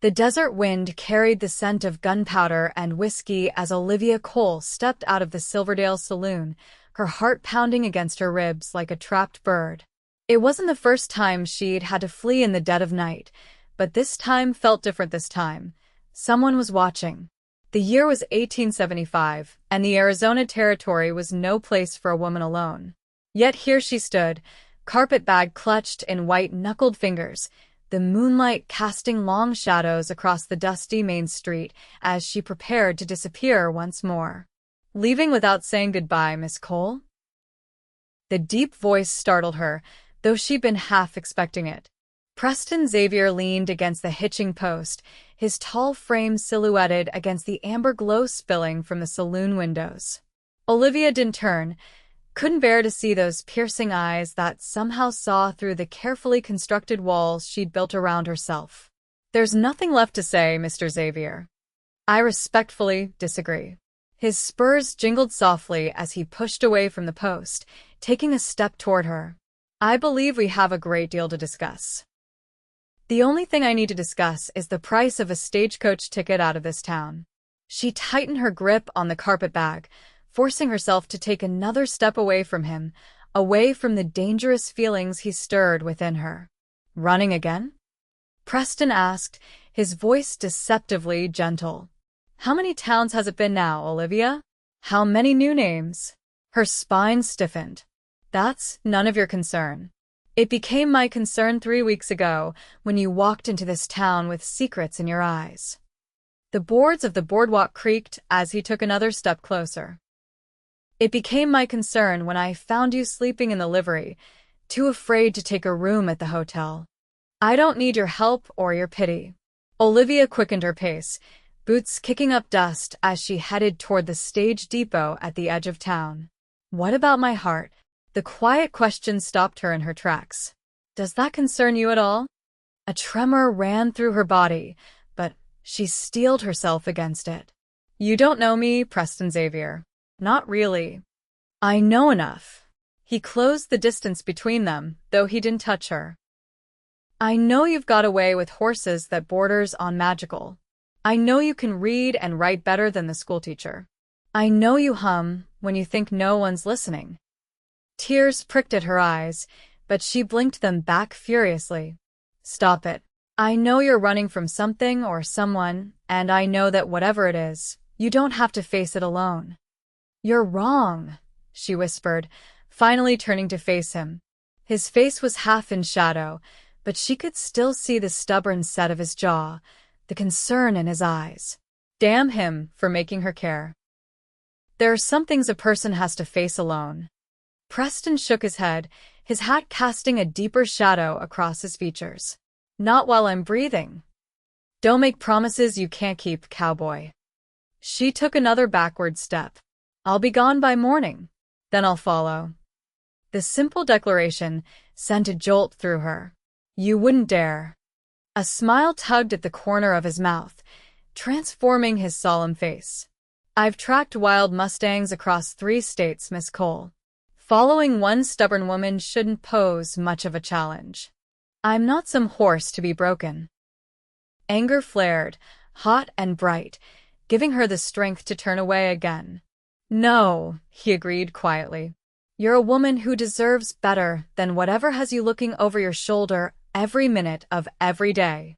The desert wind carried the scent of gunpowder and whiskey as Olivia Cole stepped out of the Silverdale saloon, her heart pounding against her ribs like a trapped bird. It wasn't the first time she'd had to flee in the dead of night, but this time felt different this time. Someone was watching. The year was 1875, and the Arizona Territory was no place for a woman alone. Yet here she stood, carpetbag clutched in white-knuckled fingers, the moonlight casting long shadows across the dusty main street as she prepared to disappear once more. "Leaving without saying goodbye, Miss Cole?" The deep voice startled her, though she'd been half expecting it. Preston Xavier leaned against the hitching post, his tall frame silhouetted against the amber glow spilling from the saloon windows. Olivia didn't turn, couldn't bear to see those piercing eyes that somehow saw through the carefully constructed walls she'd built around herself. "There's nothing left to say, Mr. Xavier." "I respectfully disagree." His spurs jingled softly as he pushed away from the post, taking a step toward her. "I believe we have a great deal to discuss." "The only thing I need to discuss is the price of a stagecoach ticket out of this town." She tightened her grip on the carpetbag, forcing herself to take another step away from him, away from the dangerous feelings he stirred within her. "Running again?" Preston asked, his voice deceptively gentle. "How many towns has it been now, Olivia? How many new names?" Her spine stiffened. "That's none of your concern. It became my concern 3 weeks ago when you walked into this town with secrets in your eyes." The boards of the boardwalk creaked as he took another step closer. "It became my concern when I found you sleeping in the livery, too afraid to take a room at the hotel. I don't need your help or your pity." Olivia quickened her pace, boots kicking up dust as she headed toward the stage depot at the edge of town. "What about my heart?" The quiet question stopped her in her tracks. "Does that concern you at all?" A tremor ran through her body, but she steeled herself against it. "You don't know me, Preston Xavier. Not really." "I know enough." He closed the distance between them, though he didn't touch her. "I know you've got a way with horses that borders on magical. I know you can read and write better than the schoolteacher. I know you hum when you think no one's listening." Tears pricked at her eyes, but she blinked them back furiously. "Stop it. I know you're running from something or someone, and I know that whatever it is, you don't have to face it alone." "You're wrong," she whispered, finally turning to face him. His face was half in shadow, but she could still see the stubborn set of his jaw, the concern in his eyes. Damn him for making her care. "There are some things a person has to face alone." Preston shook his head, his hat casting a deeper shadow across his features. "Not while I'm breathing." "Don't make promises you can't keep, cowboy." She took another backward step. "I'll be gone by morning. Then I'll follow." The simple declaration sent a jolt through her. "You wouldn't dare." A smile tugged at the corner of his mouth, transforming his solemn face. "I've tracked wild mustangs across 3 states, Miss Cole. Following one stubborn woman shouldn't pose much of a challenge. I'm not some horse to be broken." Anger flared, hot and bright, giving her the strength to turn away again. "No," he agreed quietly. "You're a woman who deserves better than whatever has you looking over your shoulder every minute of every day."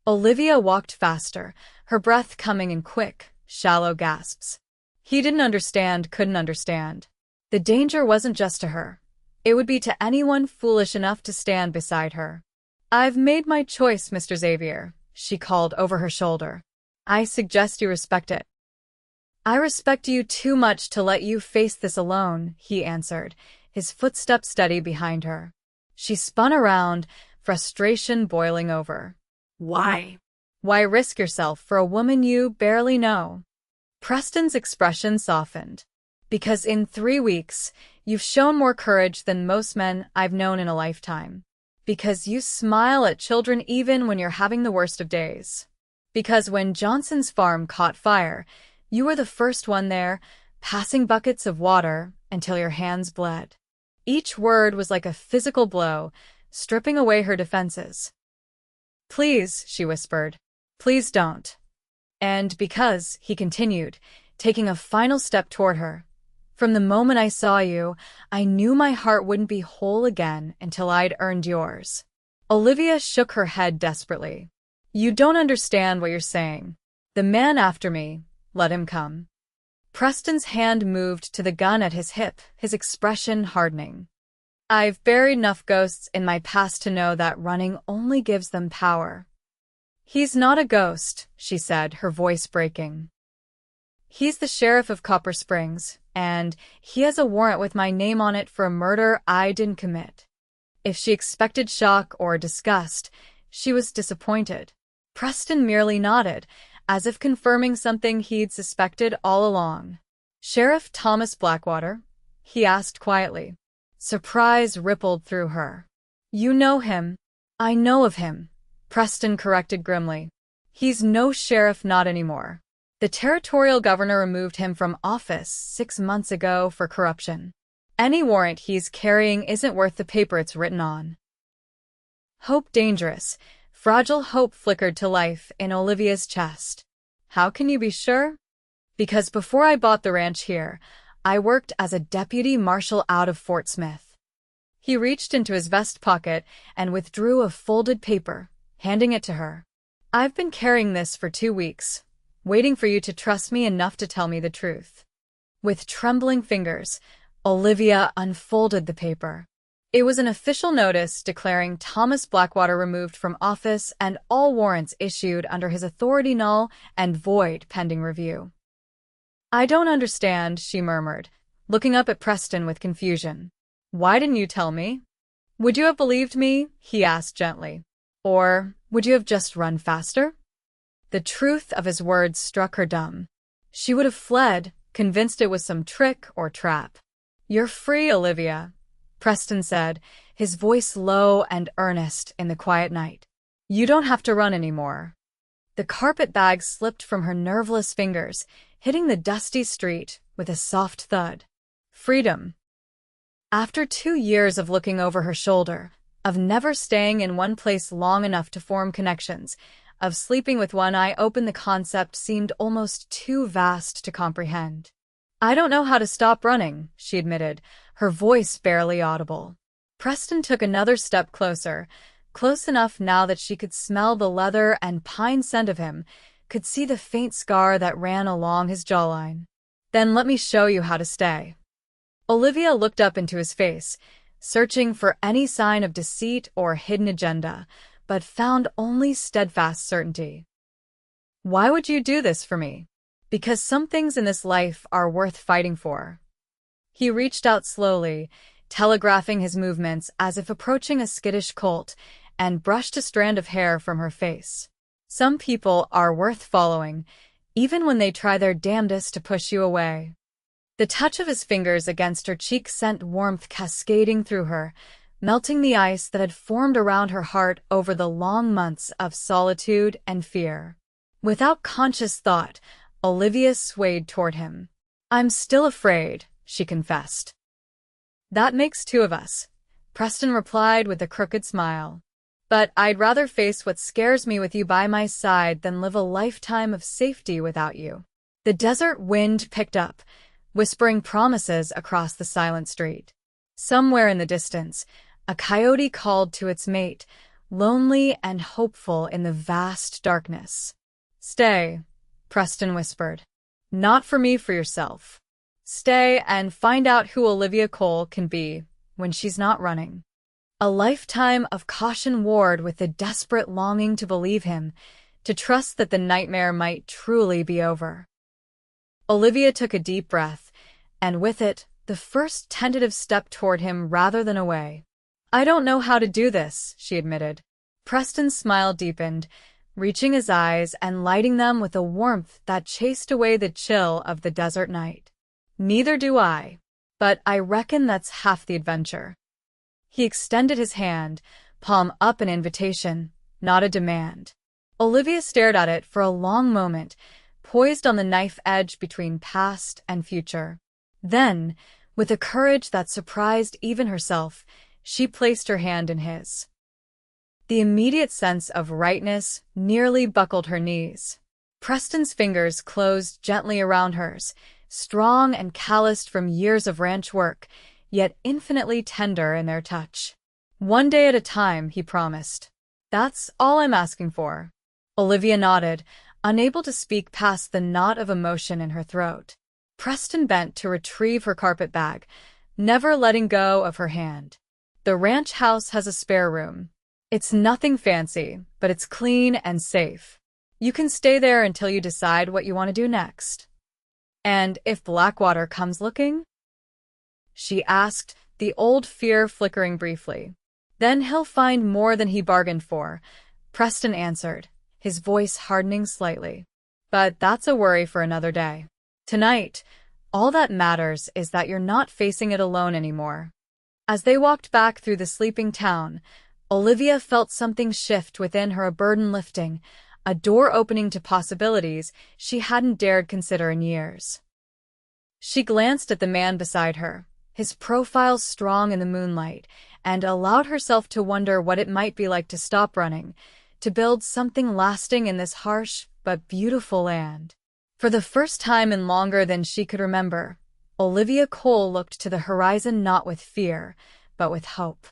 Olivia walked faster, her breath coming in quick, shallow gasps. He didn't understand, couldn't understand. The danger wasn't just to her. It would be to anyone foolish enough to stand beside her. "I've made my choice, Mr. Xavier," she called over her shoulder. "I suggest you respect it." "I respect you too much to let you face this alone," he answered, his footsteps steady behind her. She spun around, frustration boiling over. "Why? Why risk yourself for a woman you barely know?" Preston's expression softened. "Because in 3 weeks, you've shown more courage than most men I've known in a lifetime. Because you smile at children even when you're having the worst of days. Because when Johnson's farm caught fire, you were the first one there, passing buckets of water until your hands bled." Each word was like a physical blow, stripping away her defenses. "Please," she whispered. Please don't. And because, he continued, taking a final step toward her, from the moment I saw you, I knew my heart wouldn't be whole again until I'd earned yours. Olivia shook her head desperately. You don't understand what you're saying. The man after me, let him come. Preston's hand moved to the gun at his hip, his expression hardening. I've buried enough ghosts in my past to know that running only gives them power. He's not a ghost, she said, her voice breaking. He's the sheriff of Copper Springs, and he has a warrant with my name on it for a murder I didn't commit. If she expected shock or disgust, she was disappointed. Preston merely nodded, as if confirming something he'd suspected all along. Sheriff Thomas Blackwater? He asked quietly. Surprise rippled through her. You know him. I know of him, Preston corrected grimly. He's no sheriff, not anymore. The territorial governor removed him from office 6 months ago for corruption. Any warrant he's carrying isn't worth the paper it's written on. Hope dangerous. Fragile hope flickered to life in Olivia's chest. How can you be sure? Because before I bought the ranch here, I worked as a deputy marshal out of Fort Smith. He reached into his vest pocket and withdrew a folded paper, handing it to her. I've been carrying this for 2 weeks, waiting for you to trust me enough to tell me the truth. With trembling fingers, Olivia unfolded the paper. It was an official notice declaring Thomas Blackwater removed from office and all warrants issued under his authority null and void pending review. I don't understand, she murmured, looking up at Preston with confusion. Why didn't you tell me? Would you have believed me? He asked gently. Or would you have just run faster? The truth of his words struck her dumb. She would have fled, convinced it was some trick or trap. You're free, Olivia, Preston said, his voice low and earnest in the quiet night. You don't have to run anymore. The carpet bag slipped from her nerveless fingers, hitting the dusty street with a soft thud. Freedom. After 2 years of looking over her shoulder, of never staying in one place long enough to form connections, of sleeping with one eye open, the concept seemed almost too vast to comprehend. I don't know how to stop running, she admitted, her voice barely audible. Preston took another step closer, close enough now that she could smell the leather and pine scent of him, could see the faint scar that ran along his jawline. Then let me show you how to stay. Olivia looked up into his face, searching for any sign of deceit or hidden agenda, but found only steadfast certainty. Why would you do this for me? Because some things in this life are worth fighting for. He reached out slowly, telegraphing his movements as if approaching a skittish colt, and brushed a strand of hair from her face. Some people are worth following, even when they try their damnedest to push you away. The touch of his fingers against her cheek sent warmth cascading through her, melting the ice that had formed around her heart over the long months of solitude and fear. Without conscious thought, Olivia swayed toward him. I'm still afraid, she confessed. That makes 2 of us, Preston replied with a crooked smile. But I'd rather face what scares me with you by my side than live a lifetime of safety without you. The desert wind picked up, whispering promises across the silent street. Somewhere in the distance, a coyote called to its mate, lonely and hopeful in the vast darkness. Stay, Preston whispered. Not for me, for yourself. Stay and find out who Olivia Cole can be when she's not running. A lifetime of caution warred with the desperate longing to believe him, to trust that the nightmare might truly be over. Olivia took a deep breath, and with it, the first tentative step toward him rather than away. I don't know how to do this, she admitted. Preston's smile deepened, reaching his eyes and lighting them with a warmth that chased away the chill of the desert night. Neither do I, but I reckon that's half the adventure. He extended his hand, palm up, an invitation, not a demand. Olivia stared at it for a long moment, poised on the knife edge between past and future. Then, with a courage that surprised even herself, she placed her hand in his. The immediate sense of rightness nearly buckled her knees. Preston's fingers closed gently around hers, strong and calloused from years of ranch work, yet infinitely tender in their touch. "One day at a time," he promised. "That's all I'm asking for." Olivia nodded, unable to speak past the knot of emotion in her throat. Preston bent to retrieve her carpet bag, never letting go of her hand. "The ranch house has a spare room. It's nothing fancy, but it's clean and safe. You can stay there until you decide what you want to do next." "And if Blackwater comes looking?" she asked, the old fear flickering briefly. "Then he'll find more than he bargained for," Preston answered, his voice hardening slightly. "But that's a worry for another day. Tonight, all that matters is that you're not facing it alone anymore." As they walked back through the sleeping town, Olivia felt something shift within her, a burden lifting, a door opening to possibilities she hadn't dared consider in years. She glanced at the man beside her, his profile strong in the moonlight, and allowed herself to wonder what it might be like to stop running, to build something lasting in this harsh but beautiful land. For the first time in longer than she could remember, Olivia Cole looked to the horizon not with fear, but with hope.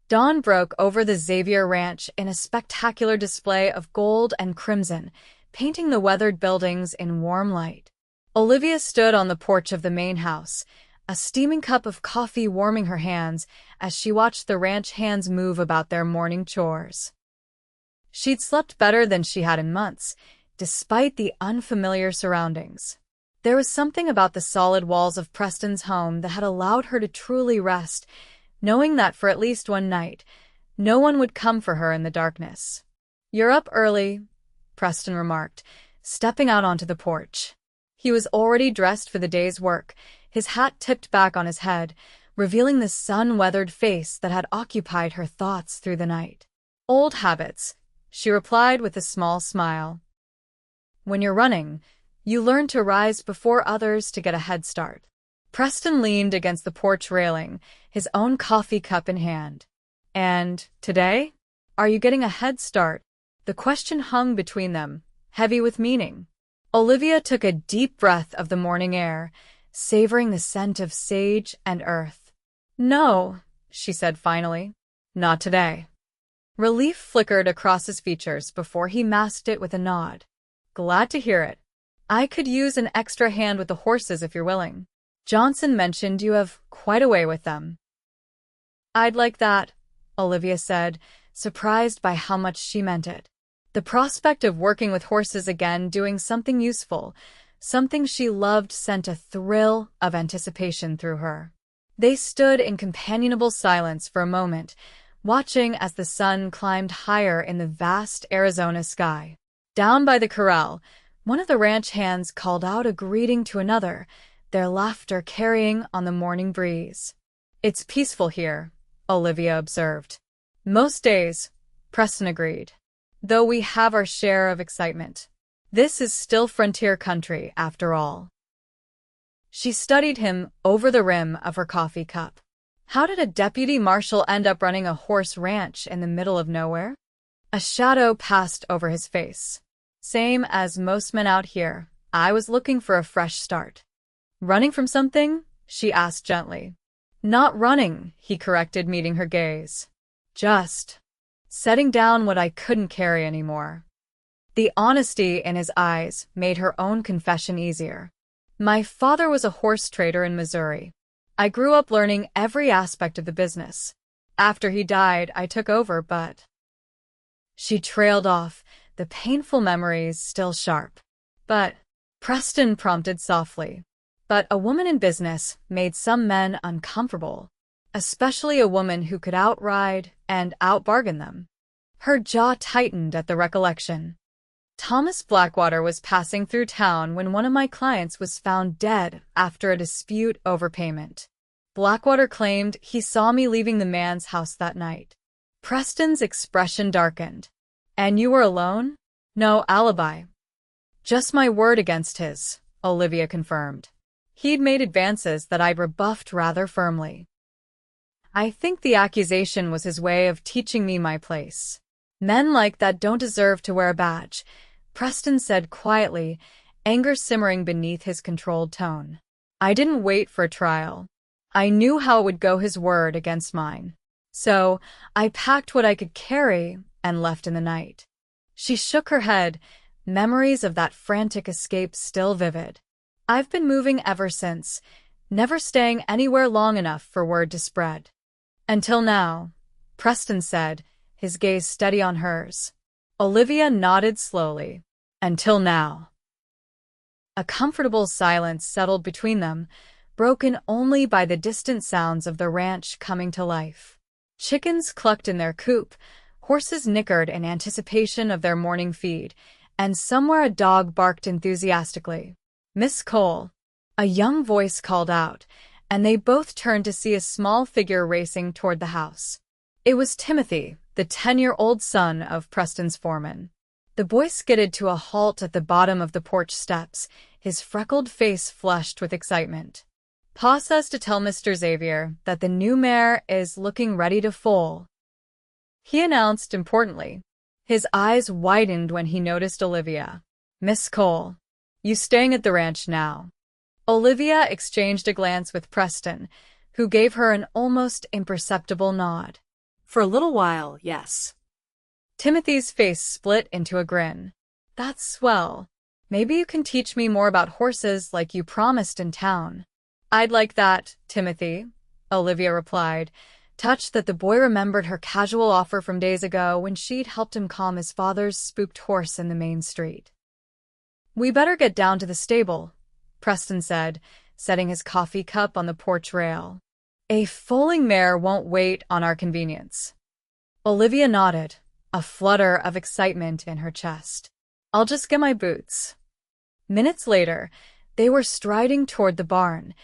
Dawn broke over the Xavier Ranch in a spectacular display of gold and crimson, painting the weathered buildings in warm light. Olivia stood on the porch of the main house, a steaming cup of coffee warming her hands as she watched the ranch hands move about their morning chores. She'd slept better than she had in months, despite the unfamiliar surroundings. There was something about the solid walls of Preston's home that had allowed her to truly rest, knowing that for at least one night, no one would come for her in the darkness. "You're up early," Preston remarked, stepping out onto the porch. He was already dressed for the day's work, his hat tipped back on his head, revealing the sun-weathered face that had occupied her thoughts through the night. "Old habits," she replied with a small smile. "When you're running, you learn to rise before others to get a head start." Preston leaned against the porch railing, his own coffee cup in hand. "And today? Are you getting a head start?" The question hung between them, heavy with meaning. Olivia took a deep breath of the morning air, savoring the scent of sage and earth. "No," she said finally. "Not today." Relief flickered across his features before he masked it with a nod. "Glad to hear it. I could use an extra hand with the horses if you're willing. Johnson mentioned you have quite a way with them." "I'd like that," Olivia said, surprised by how much she meant it. The prospect of working with horses again, doing something useful, something she loved, sent a thrill of anticipation through her. They stood in companionable silence for a moment, watching as the sun climbed higher in the vast Arizona sky. Down by the corral, one of the ranch hands called out a greeting to another, their laughter carrying on the morning breeze. "It's peaceful here," Olivia observed. "Most days," Preston agreed. "Though we have our share of excitement. This is still frontier country, after all." She studied him over the rim of her coffee cup. How did a deputy marshal end up running a horse ranch in the middle of nowhere? A shadow passed over his face. "Same as most men out here. I was looking for a fresh start." "Running from something?" she asked gently. "Not running," he corrected, meeting her gaze. "Just setting down what I couldn't carry anymore." The honesty in his eyes made her own confession easier. "My father was a horse trader in Missouri. I grew up learning every aspect of the business. After he died, I took over, but—" She trailed off, the painful memories still sharp. "But," Preston prompted softly. But a woman in business made some men uncomfortable, especially a woman who could outride and outbargain them. Her jaw tightened at the recollection. "Thomas Blackwater was passing through town when one of my clients was found dead after a dispute over payment. Blackwater claimed he saw me leaving the man's house that night." Preston's expression darkened. "And you were alone?" "No alibi. Just my word against his," Olivia confirmed. "He'd made advances that I'd rebuffed rather firmly. I think the accusation was his way of teaching me my place." Men like that don't deserve to wear a badge, Preston said quietly, anger simmering beneath his controlled tone. I didn't wait for a trial. I knew how it would go, his word against mine. So, I packed what I could carry and left in the night. She shook her head, memories of that frantic escape still vivid. I've been moving ever since, never staying anywhere long enough for word to spread. Until now, Preston said, his gaze steady on hers. Olivia nodded slowly. Until now. A comfortable silence settled between them, broken only by the distant sounds of the ranch coming to life. Chickens clucked in their coop, horses nickered in anticipation of their morning feed, and somewhere a dog barked enthusiastically. Miss Cole, a young voice called out, and they both turned to see a small figure racing toward the house. It was Timothy, the 10-year-old son of Preston's foreman. The boy skidded to a halt at the bottom of the porch steps, his freckled face flushed with excitement. Pa says to tell Mr. Xavier that the new mare is looking ready to foal, he announced importantly. His eyes widened when he noticed Olivia. Miss Cole, you staying at the ranch now? Olivia exchanged a glance with Preston, who gave her an almost imperceptible nod. For a little while, yes. Timothy's face split into a grin. That's swell. Maybe you can teach me more about horses like you promised in town. I'd like that, Timothy, Olivia replied, touched that the boy remembered her casual offer from days ago when she'd helped him calm his father's spooked horse in the main street. We better get down to the stable, Preston said, setting his coffee cup on the porch rail. A foaling mare won't wait on our convenience. Olivia nodded, a flutter of excitement in her chest. I'll just get my boots. Minutes later, they were striding toward the barn,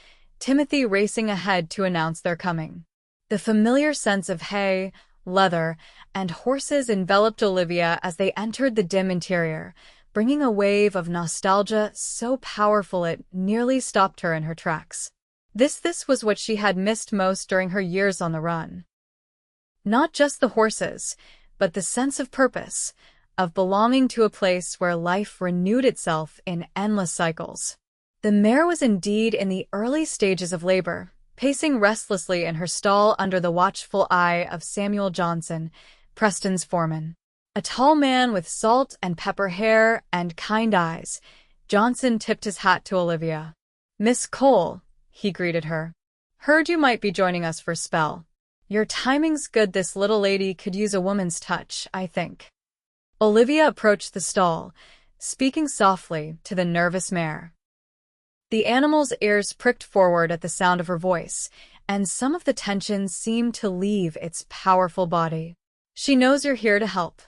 Timothy racing ahead to announce their coming. The familiar sense of hay, leather, and horses enveloped Olivia as they entered the dim interior, bringing a wave of nostalgia so powerful it nearly stopped her in her tracks. This was what she had missed most during her years on the run. Not just the horses, but the sense of purpose, of belonging to a place where life renewed itself in endless cycles. The mare was indeed in the early stages of labor, pacing restlessly in her stall under the watchful eye of Samuel Johnson, Preston's foreman. A tall man with salt and pepper hair and kind eyes, Johnson tipped his hat to Olivia. Miss Cole, he greeted her. Heard you might be joining us for a spell. Your timing's good. This little lady could use a woman's touch, I think. Olivia approached the stall, speaking softly to the nervous mare. The animal's ears pricked forward at the sound of her voice, and some of the tension seemed to leave its powerful body. She knows you're here to help,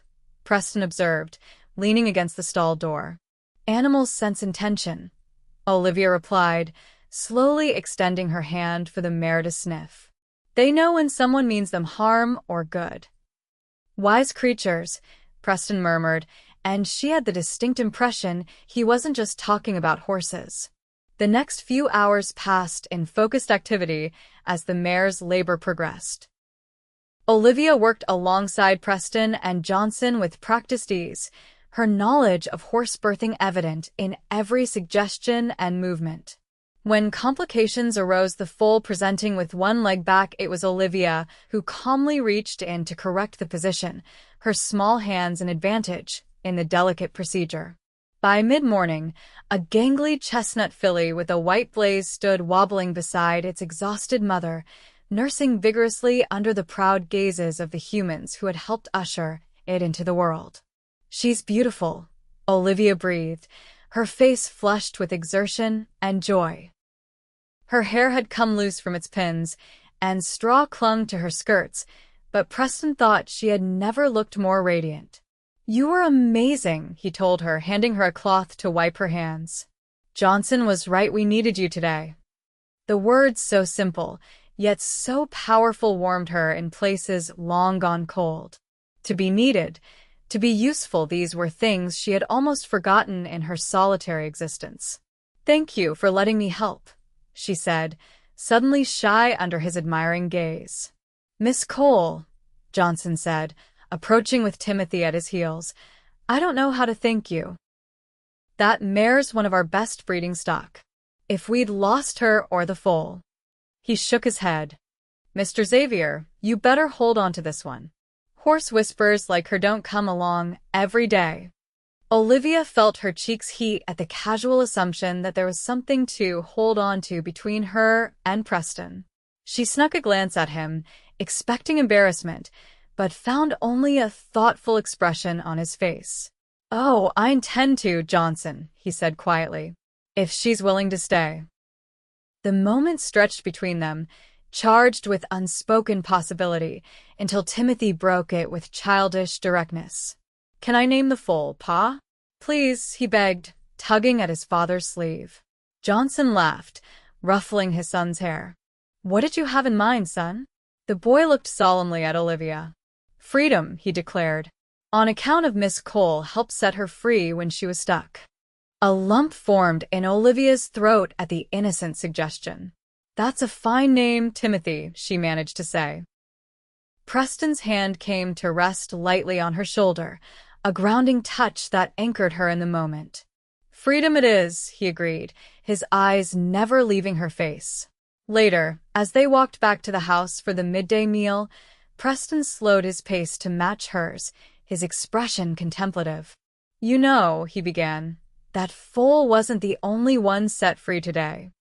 Preston observed, leaning against the stall door. Animals sense intention, Olivia replied, slowly extending her hand for the mare to sniff. They know when someone means them harm or good. Wise creatures, Preston murmured, and she had the distinct impression he wasn't just talking about horses. The next few hours passed in focused activity as the mare's labor progressed. Olivia worked alongside Preston and Johnson with practiced ease, her knowledge of horse birthing evident in every suggestion and movement. When complications arose, the foal presenting with one leg back, it was Olivia who calmly reached in to correct the position, her small hands an advantage in the delicate procedure. By mid-morning, a gangly chestnut filly with a white blaze stood wobbling beside its exhausted mother, nursing vigorously under the proud gazes of the humans who had helped usher it into the world. She's beautiful, Olivia breathed, her face flushed with exertion and joy. Her hair had come loose from its pins, and straw clung to her skirts, but Preston thought she had never looked more radiant. You were amazing, he told her, handing her a cloth to wipe her hands. Johnson was right, we needed you today. The words, so simple, yet so powerful, warmed her in places long gone cold. To be needed, to be useful, these were things she had almost forgotten in her solitary existence. Thank you for letting me help, she said, suddenly shy under his admiring gaze. Miss Cole, Johnson said, approaching with Timothy at his heels. "I don't know how to thank you. That mare's one of our best breeding stock. If we'd lost her or the foal." He shook his head. "Mr. Xavier, you better hold on to this one. Horse whispers like her don't come along every day." Olivia felt her cheeks heat at the casual assumption that there was something to hold on to between her and Preston. She snuck a glance at him, expecting embarrassment, but found only a thoughtful expression on his face. "Oh, I intend to, Johnson," he said quietly, "if she's willing to stay." The moment stretched between them, charged with unspoken possibility, until Timothy broke it with childish directness. "Can I name the foal, Pa?" "Please," he begged, tugging at his father's sleeve. Johnson laughed, ruffling his son's hair. "What did you have in mind, son?" The boy looked solemnly at Olivia. "Freedom," he declared. "On account of Miss Cole helped set her free when she was stuck." A lump formed in Olivia's throat at the innocent suggestion. "That's a fine name, Timothy," she managed to say. Preston's hand came to rest lightly on her shoulder, a grounding touch that anchored her in the moment. "Freedom it is," he agreed, his eyes never leaving her face. Later, as they walked back to the house for the midday meal, Preston slowed his pace to match hers, his expression contemplative. "You know," he began, "that foal wasn't the only one set free today."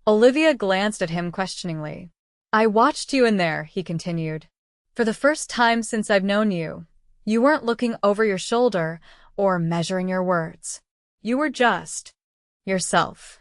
Olivia glanced at him questioningly. "I watched you in there," he continued. "For the first time since I've known you, you weren't looking over your shoulder or measuring your words. You were just yourself."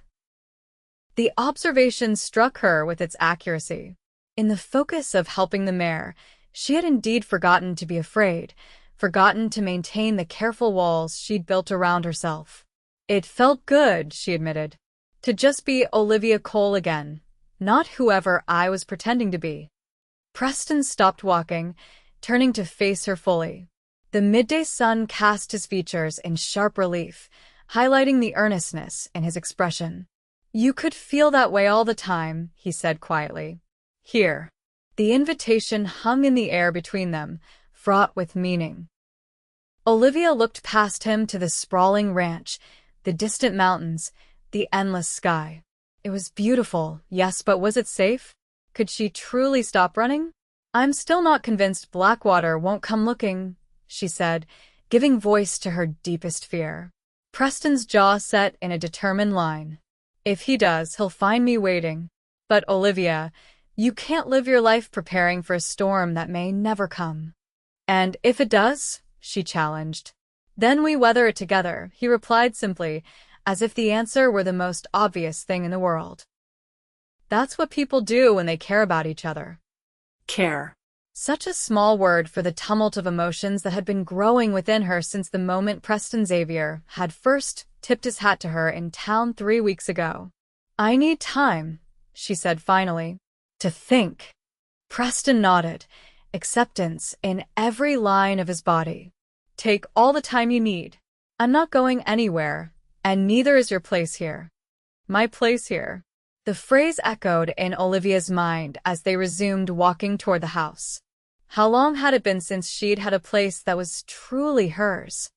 The observation struck her with its accuracy. In the focus of helping the mare, she had indeed forgotten to be afraid, forgotten to maintain the careful walls she'd built around herself. "It felt good," she admitted, "to just be Olivia Cole again, not whoever I was pretending to be." Preston stopped walking, turning to face her fully. The midday sun cast his features in sharp relief, highlighting the earnestness in his expression. "You could feel that way all the time," he said quietly. "Here." The invitation hung in the air between them, fraught with meaning. Olivia looked past him to the sprawling ranch, the distant mountains, the endless sky. It was beautiful, yes, but was it safe? Could she truly stop running? "I'm still not convinced Blackwater won't come looking," she said, giving voice to her deepest fear. Preston's jaw set in a determined line. "If he does, he'll find me waiting." "But Olivia, you can't live your life preparing for a storm that may never come." "And if it does?" she challenged. "Then we weather it together," he replied simply, as if the answer were the most obvious thing in the world. That's what people do when they care about each other. Care. Such a small word for the tumult of emotions that had been growing within her since the moment Preston Xavier had first tipped his hat to her in town 3 weeks ago. "I need time," she said finally, "to think." Preston nodded, acceptance in every line of his body. "Take all the time you need. I'm not going anywhere, and neither is your place here." "My place here." The phrase echoed in Olivia's mind as they resumed walking toward the house. How long had it been since she'd had a place that was truly hers?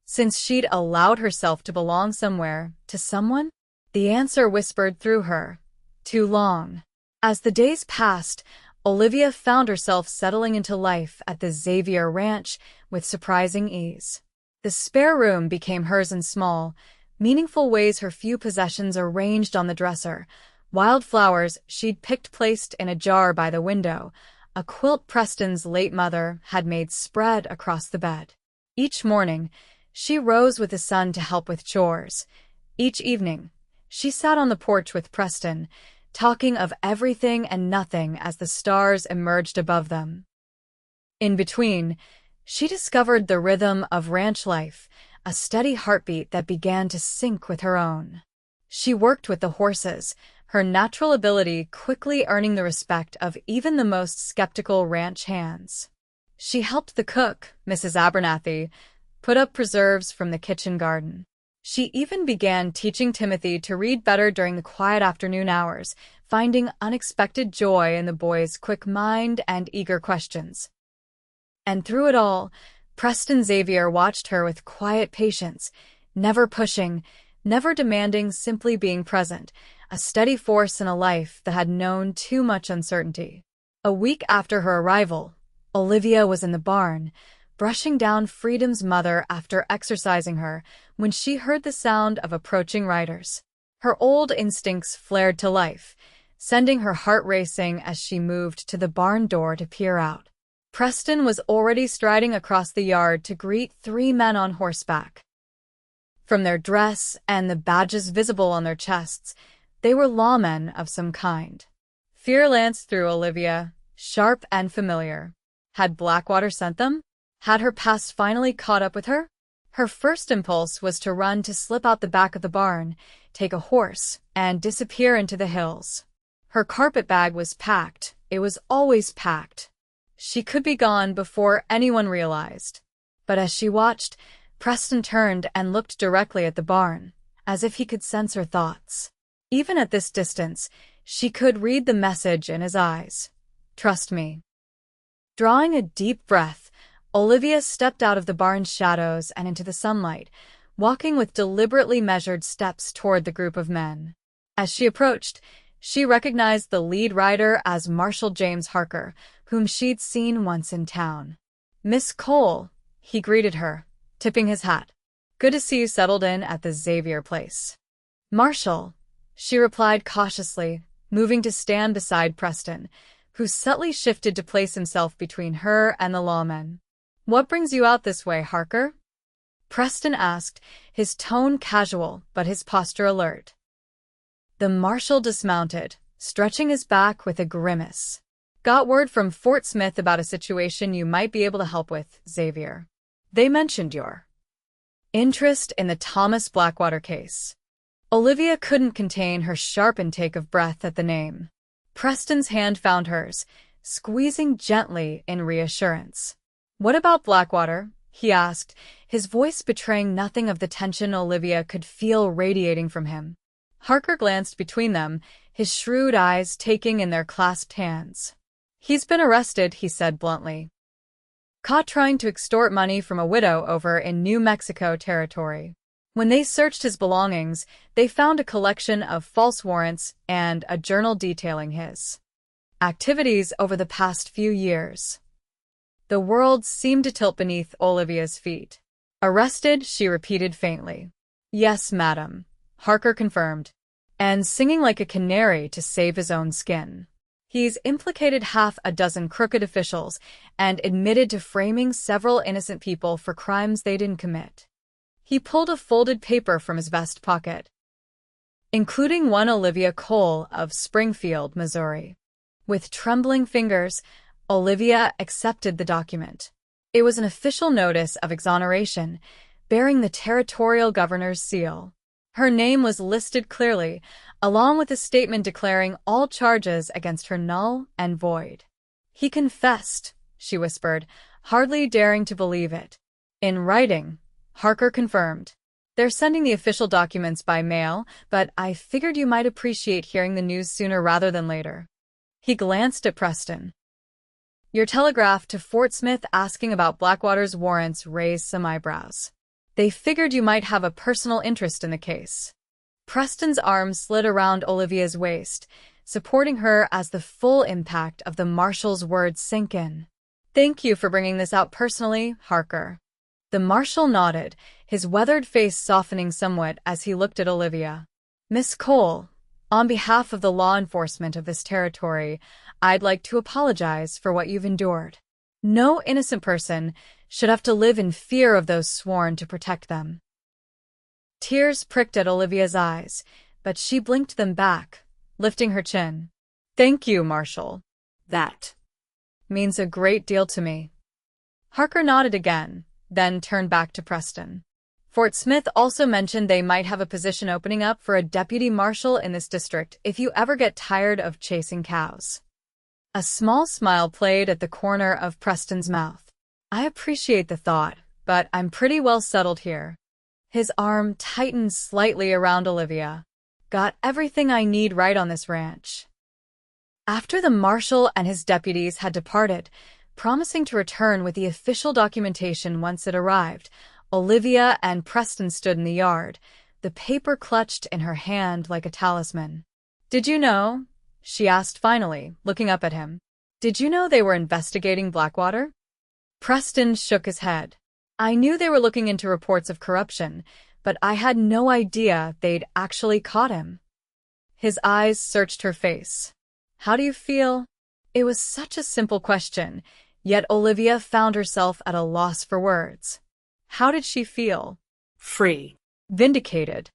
Since she'd allowed herself to belong somewhere, to someone? The answer whispered through her. Too long. As the days passed, Olivia found herself settling into life at the Xavier Ranch with surprising ease. The spare room became hers in small, meaningful ways, her few possessions arranged on the dresser, wild flowers she'd picked placed in a jar by the window, a quilt Preston's late mother had made spread across the bed. Each morning, she rose with the sun to help with chores. Each evening, she sat on the porch with Preston, talking of everything and nothing as the stars emerged above them. In between, she discovered the rhythm of ranch life, a steady heartbeat that began to sync with her own. She worked with the horses, her natural ability quickly earning the respect of even the most skeptical ranch hands. She helped the cook, Mrs. Abernathy, put up preserves from the kitchen garden. She even began teaching Timothy to read better during the quiet afternoon hours, finding unexpected joy in the boy's quick mind and eager questions. And through it all, Preston Xavier watched her with quiet patience, never pushing, never demanding, simply being present, a steady force in a life that had known too much uncertainty. A week after her arrival, Olivia was in the barn, brushing down Freedom's mother after exercising her when she heard the sound of approaching riders. Her old instincts flared to life, sending her heart racing as she moved to the barn door to peer out. Preston was already striding across the yard to greet three men on horseback. From their dress and the badges visible on their chests, they were lawmen of some kind. Fear lanced through Olivia, sharp and familiar. Had Blackwater sent them? Had her past finally caught up with her? Her first impulse was to run to slip out the back of the barn, take a horse, and disappear into the hills. Her carpet bag was packed. It was always packed. She could be gone before anyone realized. But as she watched, Preston turned and looked directly at the barn, as if he could sense her thoughts. Even at this distance, she could read the message in his eyes. Trust me. Drawing a deep breath, Olivia stepped out of the barn's shadows and into the sunlight, walking with deliberately measured steps toward the group of men. As she approached, she recognized the lead rider as Marshal James Harker, whom she'd seen once in town. "Miss Cole," he greeted her, tipping his hat. "Good to see you settled in at the Xavier place." "Marshal," she replied cautiously, moving to stand beside Preston, who subtly shifted to place himself between her and the lawmen. "What brings you out this way, Harker?" Preston asked, his tone casual but his posture alert. The marshal dismounted, stretching his back with a grimace. "Got word from Fort Smith about a situation you might be able to help with, Xavier. They mentioned your interest in the Thomas Blackwater case." Olivia couldn't contain her sharp intake of breath at the name. Preston's hand found hers, squeezing gently in reassurance. "What about Blackwater?" he asked, his voice betraying nothing of the tension Olivia could feel radiating from him. Harker glanced between them, his shrewd eyes taking in their clasped hands. "He's been arrested," he said bluntly. "Caught trying to extort money from a widow over in New Mexico territory. When they searched his belongings, they found a collection of false warrants and a journal detailing his activities over the past few years." The world seemed to tilt beneath Olivia's feet. "Arrested?" she repeated faintly. "Yes, madam," Harker confirmed, "and singing like a canary to save his own skin. He's implicated half a dozen crooked officials and admitted to framing several innocent people for crimes they didn't commit." He pulled a folded paper from his vest pocket, including one Olivia Cole of Springfield, Missouri. With trembling fingers, Olivia accepted the document. It was an official notice of exoneration, bearing the territorial governor's seal. Her name was listed clearly, along with a statement declaring all charges against her null and void. "He confessed," she whispered, hardly daring to believe it. "In writing," Harker confirmed. "They're sending the official documents by mail, but I figured you might appreciate hearing the news sooner rather than later." He glanced at Preston. "Your telegraph to Fort Smith asking about Blackwater's warrants raised some eyebrows. They figured you might have a personal interest in the case." Preston's arm slid around Olivia's waist, supporting her as the full impact of the marshal's words sank in. "Thank you for bringing this out personally, Harker." The marshal nodded, his weathered face softening somewhat as he looked at Olivia. "Miss Cole, on behalf of the law enforcement of this territory, I'd like to apologize for what you've endured. No innocent person should have to live in fear of those sworn to protect them." Tears pricked at Olivia's eyes, but she blinked them back, lifting her chin. "Thank you, Marshal. That means a great deal to me." Harker nodded again, then turned back to Preston. "Fort Smith also mentioned they might have a position opening up for a deputy marshal in this district if you ever get tired of chasing cows." A small smile played at the corner of Preston's mouth. "I appreciate the thought, but I'm pretty well settled here." His arm tightened slightly around Olivia. "Got everything I need right on this ranch." After the marshal and his deputies had departed, promising to return with the official documentation once it arrived. Olivia and Preston stood in the yard, the paper clutched in her hand like a talisman. "Did you know?" she asked finally, looking up at him. "Did you know they were investigating Blackwater?" Preston shook his head. "I knew they were looking into reports of corruption, but I had no idea they'd actually caught him." His eyes searched her face. "How do you feel?" It was such a simple question, yet Olivia found herself at a loss for words. How did she feel? Free. Vindicated.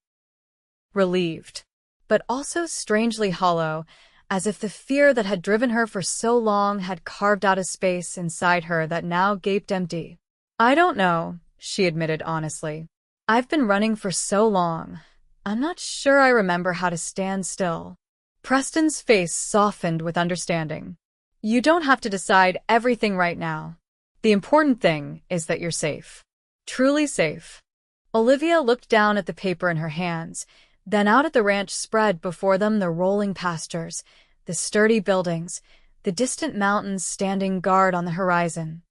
Relieved. But also strangely hollow, as if the fear that had driven her for so long had carved out a space inside her that now gaped empty. "I don't know," she admitted honestly. "I've been running for so long. I'm not sure I remember how to stand still." Preston's face softened with understanding. "You don't have to decide everything right now. The important thing is that you're safe. Truly safe." Olivia looked down at the paper in her hands, then out at the ranch spread before them, the rolling pastures, the sturdy buildings, the distant mountains standing guard on the horizon.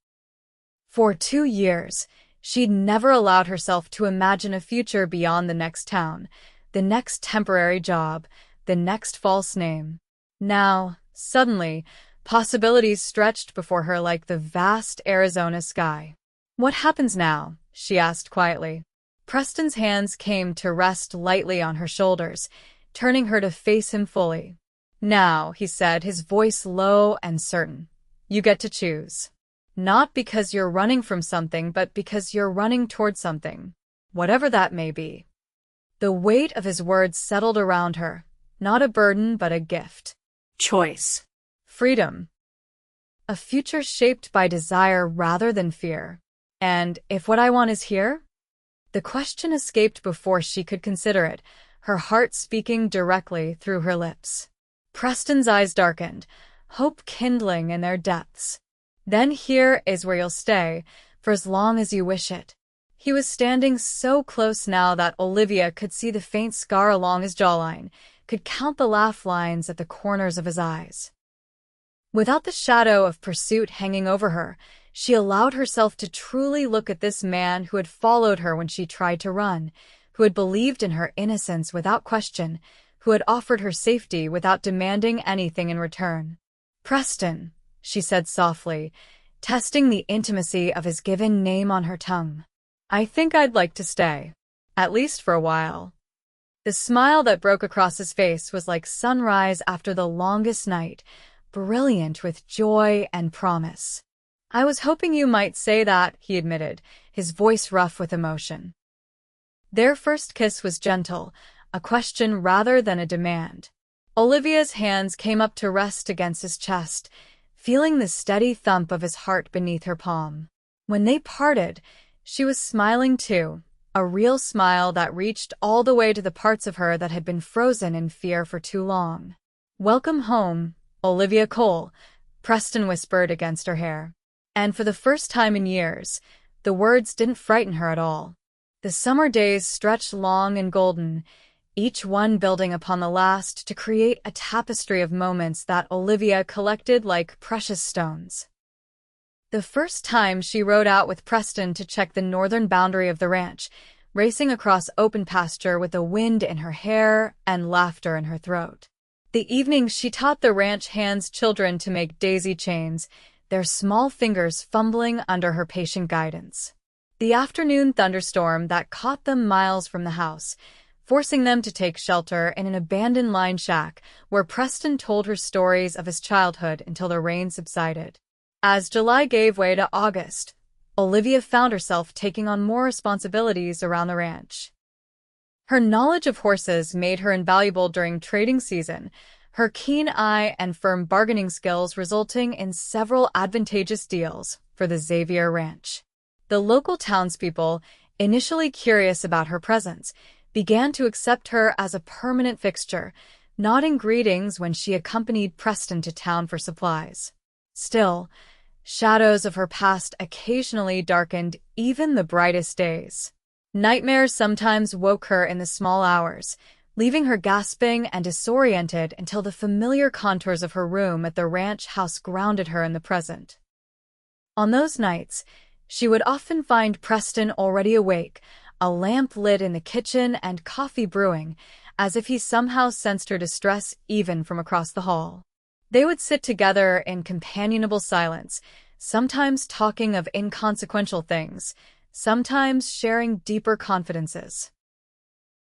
For 2 years, she'd never allowed herself to imagine a future beyond the next town, the next temporary job, the next false name. Now, suddenly, possibilities stretched before her like the vast Arizona sky. "What happens now?" she asked quietly. Preston's hands came to rest lightly on her shoulders, turning her to face him fully. "Now," he said, his voice low and certain, "you get to choose. Not because you're running from something, but because you're running toward something, whatever that may be." The weight of his words settled around her, not a burden but a gift. Choice. Freedom. A future shaped by desire rather than fear. And if what I want is here? The question escaped before she could consider it, her heart speaking directly through her lips. Preston's eyes darkened, hope kindling in their depths. "Then here is where you'll stay, for as long as you wish it." He was standing so close now that Olivia could see the faint scar along his jawline, could count the laugh lines at the corners of his eyes. Without the shadow of pursuit hanging over her, she allowed herself to truly look at this man who had followed her when she tried to run, who had believed in her innocence without question, who had offered her safety without demanding anything in return. "Preston," she said softly, testing the intimacy of his given name on her tongue. "I think I'd like to stay, at least for a while." The smile that broke across his face was like sunrise after the longest night, brilliant with joy and promise. "I was hoping you might say that," he admitted, his voice rough with emotion. Their first kiss was gentle, a question rather than a demand. Olivia's hands came up to rest against his chest, feeling the steady thump of his heart beneath her palm. When they parted, she was smiling too, a real smile that reached all the way to the parts of her that had been frozen in fear for too long. "Welcome home, Olivia Cole," Preston whispered against her hair. And for the first time in years, the words didn't frighten her at all. The summer days stretched long and golden, each one building upon the last to create a tapestry of moments that Olivia collected like precious stones. The first time she rode out with Preston to check the northern boundary of the ranch, racing across open pasture with the wind in her hair and laughter in her throat. The evening she taught the ranch hands children to make daisy chains, their small fingers fumbling under her patient guidance. The afternoon thunderstorm that caught them miles from the house, forcing them to take shelter in an abandoned line shack where Preston told her stories of his childhood until the rain subsided. As July gave way to August, Olivia found herself taking on more responsibilities around the ranch. Her knowledge of horses made her invaluable during trading season, her keen eye and firm bargaining skills resulting in several advantageous deals for the Xavier Ranch. The local townspeople, initially curious about her presence, began to accept her as a permanent fixture, nodding greetings when she accompanied Preston to town for supplies. Still, shadows of her past occasionally darkened even the brightest days. Nightmares sometimes woke her in the small hours, leaving her gasping and disoriented until the familiar contours of her room at the ranch house grounded her in the present. On those nights, she would often find Preston already awake, a lamp lit in the kitchen and coffee brewing, as if he somehow sensed her distress even from across the hall. They would sit together in companionable silence, sometimes talking of inconsequential things, sometimes sharing deeper confidences.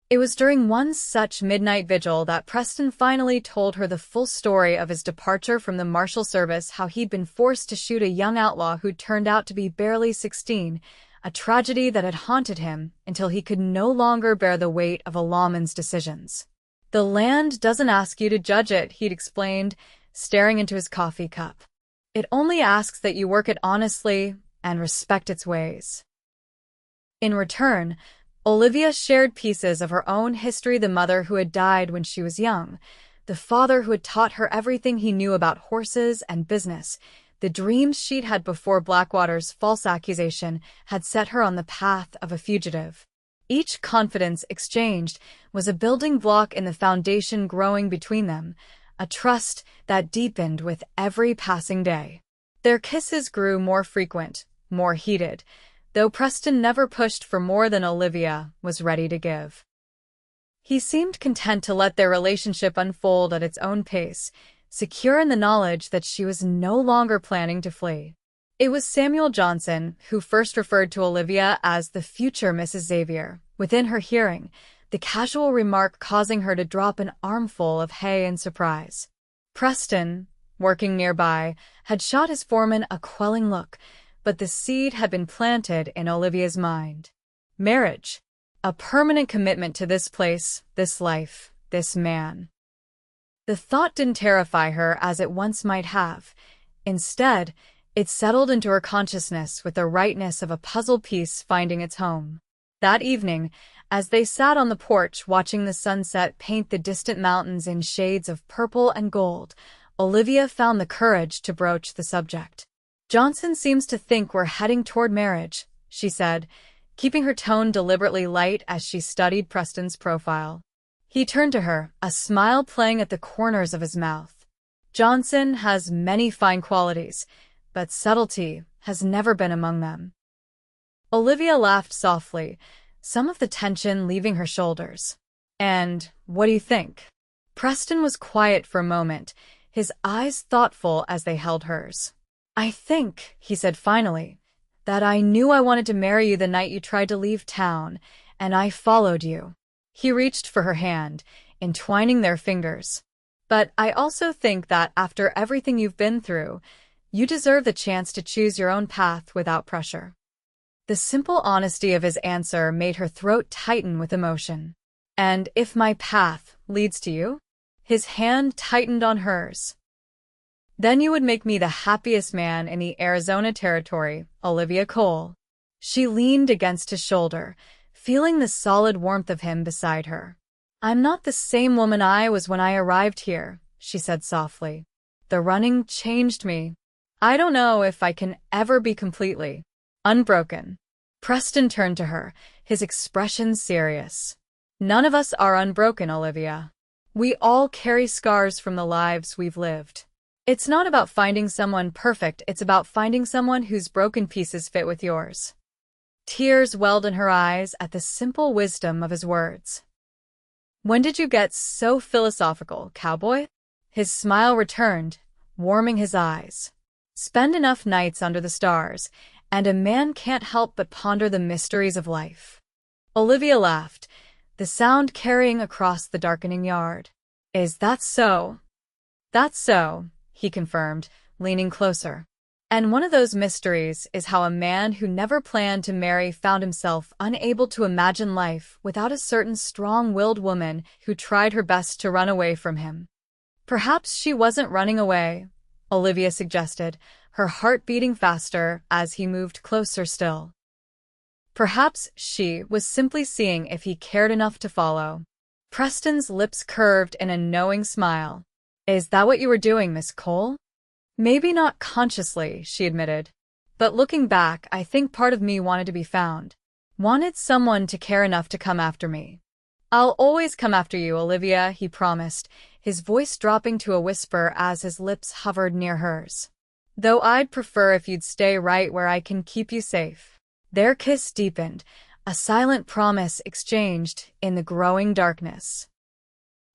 It was during one such midnight vigil that Preston finally told her the full story of his departure from the Marshal Service, how he'd been forced to shoot a young outlaw who'd turned out to be barely 16, a tragedy that had haunted him until he could no longer bear the weight of a lawman's decisions. "The land doesn't ask you to judge it," he'd explained, staring into his coffee cup. "It only asks that you work it honestly and respect its ways." In return, Olivia shared pieces of her own history: the mother who had died when she was young, the father who had taught her everything he knew about horses and business, the dreams she'd had before Blackwater's false accusation had set her on the path of a fugitive. Each confidence exchanged was a building block in the foundation growing between them, a trust that deepened with every passing day. Their kisses grew more frequent, more heated, though Preston never pushed for more than Olivia was ready to give. He seemed content to let their relationship unfold at its own pace, secure in the knowledge that she was no longer planning to flee. It was Samuel Johnson who first referred to Olivia as the future Mrs. Xavier, within her hearing, the casual remark causing her to drop an armful of hay in surprise. Preston, working nearby, had shot his foreman a quelling look, but the seed had been planted in Olivia's mind. Marriage. A permanent commitment to this place, this life, this man. The thought didn't terrify her as it once might have. Instead, it settled into her consciousness with the rightness of a puzzle piece finding its home. That evening, as they sat on the porch watching the sunset paint the distant mountains in shades of purple and gold, Olivia found the courage to broach the subject. "Johnson seems to think we're heading toward marriage," she said, keeping her tone deliberately light as she studied Preston's profile. He turned to her, a smile playing at the corners of his mouth. "Johnson has many fine qualities, but subtlety has never been among them." Olivia laughed softly, some of the tension leaving her shoulders. "And what do you think?" Preston was quiet for a moment, his eyes thoughtful as they held hers. "I think," he said finally, "that I knew I wanted to marry you the night you tried to leave town, and I followed you." He reached for her hand, entwining their fingers. "But I also think that after everything you've been through, you deserve the chance to choose your own path without pressure." The simple honesty of his answer made her throat tighten with emotion. "And if my path leads to you?" His hand tightened on hers. "Then you would make me the happiest man in the Arizona Territory, Olivia Cole." She leaned against his shoulder, feeling the solid warmth of him beside her. "I'm not the same woman I was when I arrived here," she said softly. "The running changed me. I don't know if I can ever be completely unbroken." Preston turned to her, his expression serious. "None of us are unbroken, Olivia. We all carry scars from the lives we've lived. It's not about finding someone perfect, it's about finding someone whose broken pieces fit with yours." Tears welled in her eyes at the simple wisdom of his words. "When did you get so philosophical, Cowboy?" His smile returned, warming his eyes. "Spend enough nights under the stars, and a man can't help but ponder the mysteries of life." Olivia laughed, the sound carrying across the darkening yard. "Is that so?" "That's so," he confirmed, leaning closer. "And one of those mysteries is how a man who never planned to marry found himself unable to imagine life without a certain strong-willed woman who tried her best to run away from him." "Perhaps she wasn't running away," Olivia suggested, her heart beating faster as he moved closer still. "Perhaps she was simply seeing if he cared enough to follow." Preston's lips curved in a knowing smile. "Is that what you were doing, Miss Cole?" "Maybe not consciously," she admitted. "But looking back, I think part of me wanted to be found. Wanted someone to care enough to come after me." "I'll always come after you, Olivia," he promised, his voice dropping to a whisper as his lips hovered near hers. Though I'd prefer if you'd stay right where I can keep you safe. Their kiss deepened, a silent promise exchanged in the growing darkness.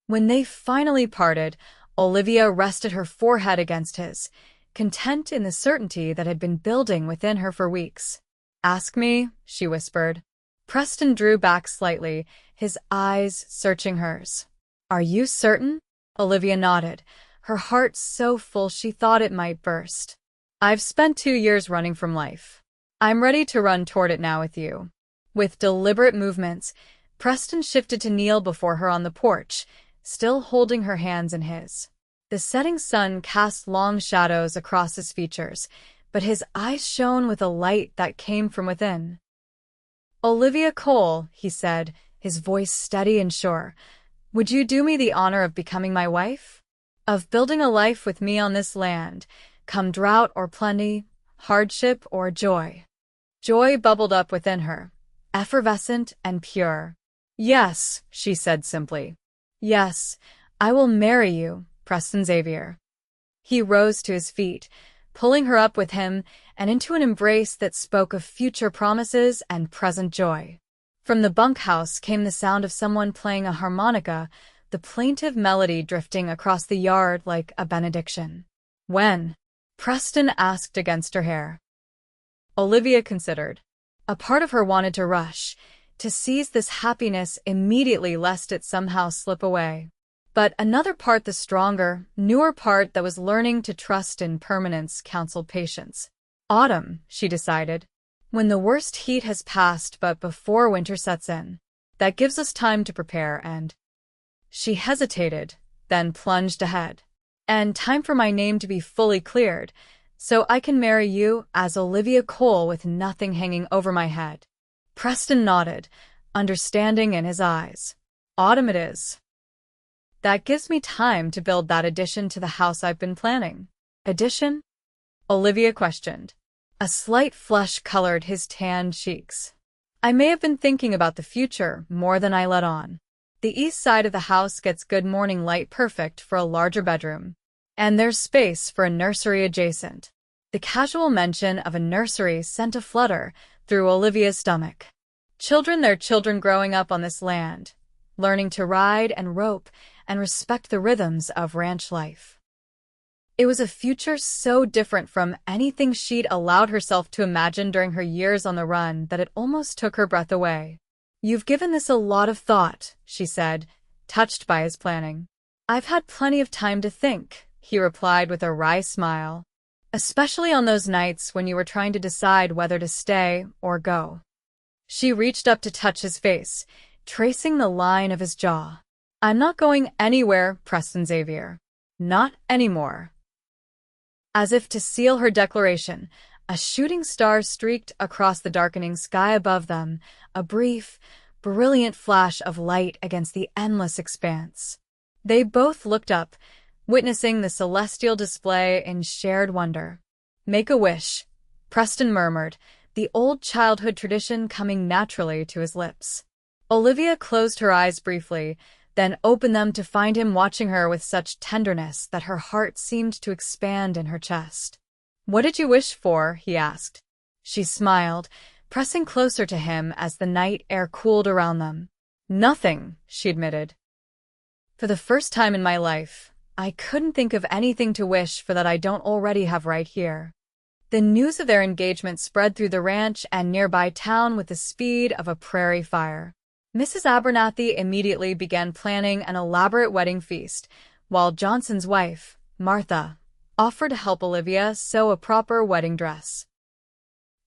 When they finally parted, Olivia rested her forehead against his, content in the certainty that had been building within her for weeks. "Ask me," she whispered. Preston drew back slightly, his eyes searching hers. "Are you certain?" Olivia nodded, her heart so full she thought it might burst. "I've spent 2 years running from life. I'm ready to run toward it now with you." With deliberate movements, Preston shifted to kneel before her on the porch, still holding her hands in his. The setting sun cast long shadows across his features, but his eyes shone with a light that came from within. "Olivia Cole," he said, his voice steady and sure, "would you do me the honor of becoming my wife? Of building a life with me on this land, come drought or plenty, hardship or joy?" Joy bubbled up within her, effervescent and pure. "Yes," she said simply. "Yes, I will marry you, Preston Xavier." He rose to his feet, pulling her up with him and into an embrace that spoke of future promises and present joy. From the bunkhouse came the sound of someone playing a harmonica, the plaintive melody drifting across the yard like a benediction. "When?" Preston asked against her hair. Olivia considered. A part of her wanted to rush, to seize this happiness immediately lest it somehow slip away. But another part, the stronger, newer part that was learning to trust in permanence, counseled patience. "Autumn," she decided. "When the worst heat has passed but before winter sets in. That gives us time to prepare and—" She hesitated, then plunged ahead. "And time for my name to be fully cleared, so I can marry you as Olivia Cole with nothing hanging over my head." Preston nodded, understanding in his eyes. "Autumn it is. That gives me time to build that addition to the house I've been planning." "Addition?" Olivia questioned. A slight flush colored his tanned cheeks. "I may have been thinking about the future more than I let on. The east side of the house gets good morning light, perfect for a larger bedroom. And there's space for a nursery adjacent." The casual mention of a nursery sent a flutter through Olivia's stomach. Their children growing up on this land, learning to ride and rope and respect the rhythms of ranch life. It was a future so different from anything she'd allowed herself to imagine during her years on the run that it almost took her breath away. "You've given this a lot of thought," she said, touched by his planning. "I've had plenty of time to think," he replied with a wry smile. "Especially on those nights when you were trying to decide whether to stay or go." She reached up to touch his face, tracing the line of his jaw. "I'm not going anywhere, Preston Xavier. Not anymore." As if to seal her declaration, a shooting star streaked across the darkening sky above them, a brief, brilliant flash of light against the endless expanse. They both looked up, witnessing the celestial display in shared wonder. "Make a wish," Preston murmured, the old childhood tradition coming naturally to his lips. Olivia closed her eyes briefly, then opened them to find him watching her with such tenderness that her heart seemed to expand in her chest. "What did you wish for?" he asked. She smiled, pressing closer to him as the night air cooled around them. "Nothing," she admitted. "For the first time in my life, I couldn't think of anything to wish for that I don't already have right here." The news of their engagement spread through the ranch and nearby town with the speed of a prairie fire. Mrs. Abernathy immediately began planning an elaborate wedding feast, while Johnson's wife, Martha, offered to help Olivia sew a proper wedding dress.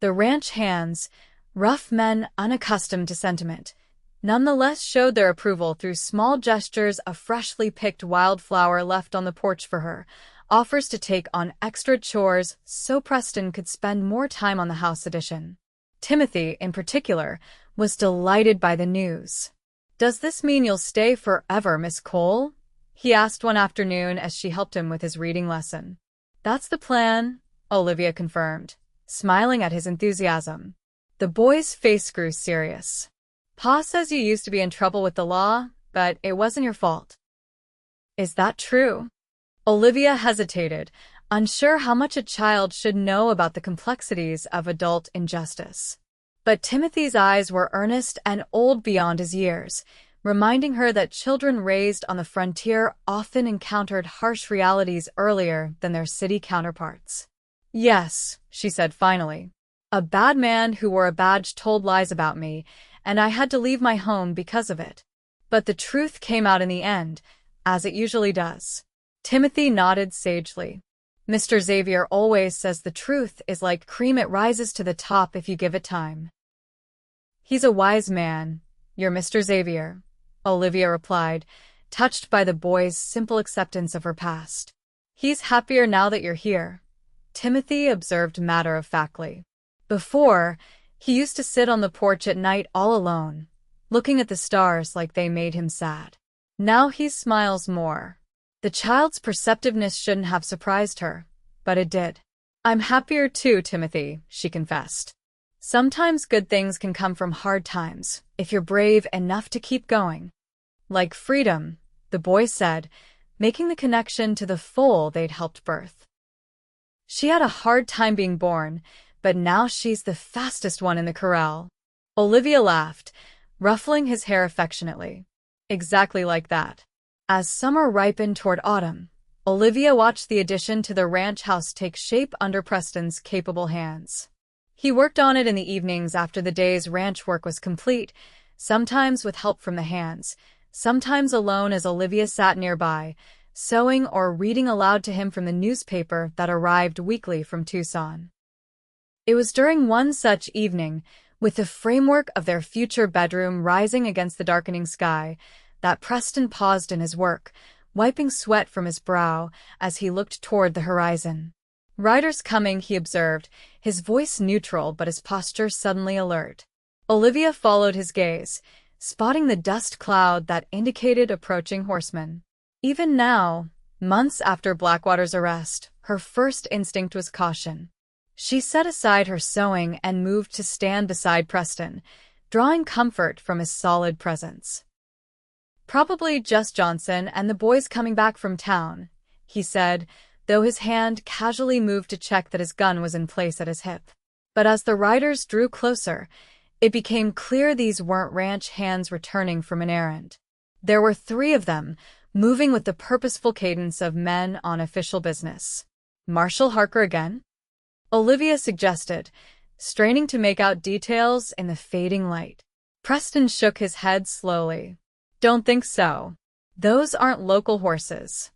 The ranch hands, rough men unaccustomed to sentiment, nonetheless showed their approval through small gestures of freshly picked wildflower left on the porch for her, offers to take on extra chores so Preston could spend more time on the house addition. Timothy, in particular, was delighted by the news. "Does this mean you'll stay forever, Miss Cole?" he asked one afternoon as she helped him with his reading lesson. "That's the plan," Olivia confirmed, smiling at his enthusiasm. The boy's face grew serious. "Pa says you used to be in trouble with the law, but it wasn't your fault." "Is that true?" Olivia hesitated, unsure how much a child should know about the complexities of adult injustice. But Timothy's eyes were earnest and old beyond his years, reminding her that children raised on the frontier often encountered harsh realities earlier than their city counterparts. "Yes," she said finally. "A bad man who wore a badge told lies about me, and I had to leave my home because of it. But the truth came out in the end, as it usually does." Timothy nodded sagely. "Mr. Xavier always says the truth is like cream, it rises to the top if you give it time." "He's a wise man, your Mr. Xavier," Olivia replied, touched by the boy's simple acceptance of her past. "He's happier now that you're here," Timothy observed matter-of-factly. "Before, he used to sit on the porch at night all alone, looking at the stars like they made him sad. Now he smiles more." The child's perceptiveness shouldn't have surprised her, but it did. "I'm happier too, Timothy," she confessed. "Sometimes good things can come from hard times, if you're brave enough to keep going." "Like freedom," the boy said, making the connection to the foal they'd helped birth. "She had a hard time being born, but now she's the fastest one in the corral." Olivia laughed, ruffling his hair affectionately. "Exactly like that." As summer ripened toward autumn, Olivia watched the addition to the ranch house take shape under Preston's capable hands. He worked on it in the evenings after the day's ranch work was complete, sometimes with help from the hands, sometimes alone as Olivia sat nearby, sewing or reading aloud to him from the newspaper that arrived weekly from Tucson. It was during one such evening, with the framework of their future bedroom rising against the darkening sky, that Preston paused in his work, wiping sweat from his brow as he looked toward the horizon. "Riders coming," he observed, his voice neutral but his posture suddenly alert. Olivia followed his gaze, spotting the dust cloud that indicated approaching horsemen. Even now, months after Blackwater's arrest, her first instinct was caution. She set aside her sewing and moved to stand beside Preston, drawing comfort from his solid presence. "Probably just Johnson and the boys coming back from town," he said, though his hand casually moved to check that his gun was in place at his hip. But as the riders drew closer, it became clear these weren't ranch hands returning from an errand. There were 3 of them, moving with the purposeful cadence of men on official business. "Marshall Harker again?" Olivia suggested, straining to make out details in the fading light. Preston shook his head slowly. "Don't think so. Those aren't local horses."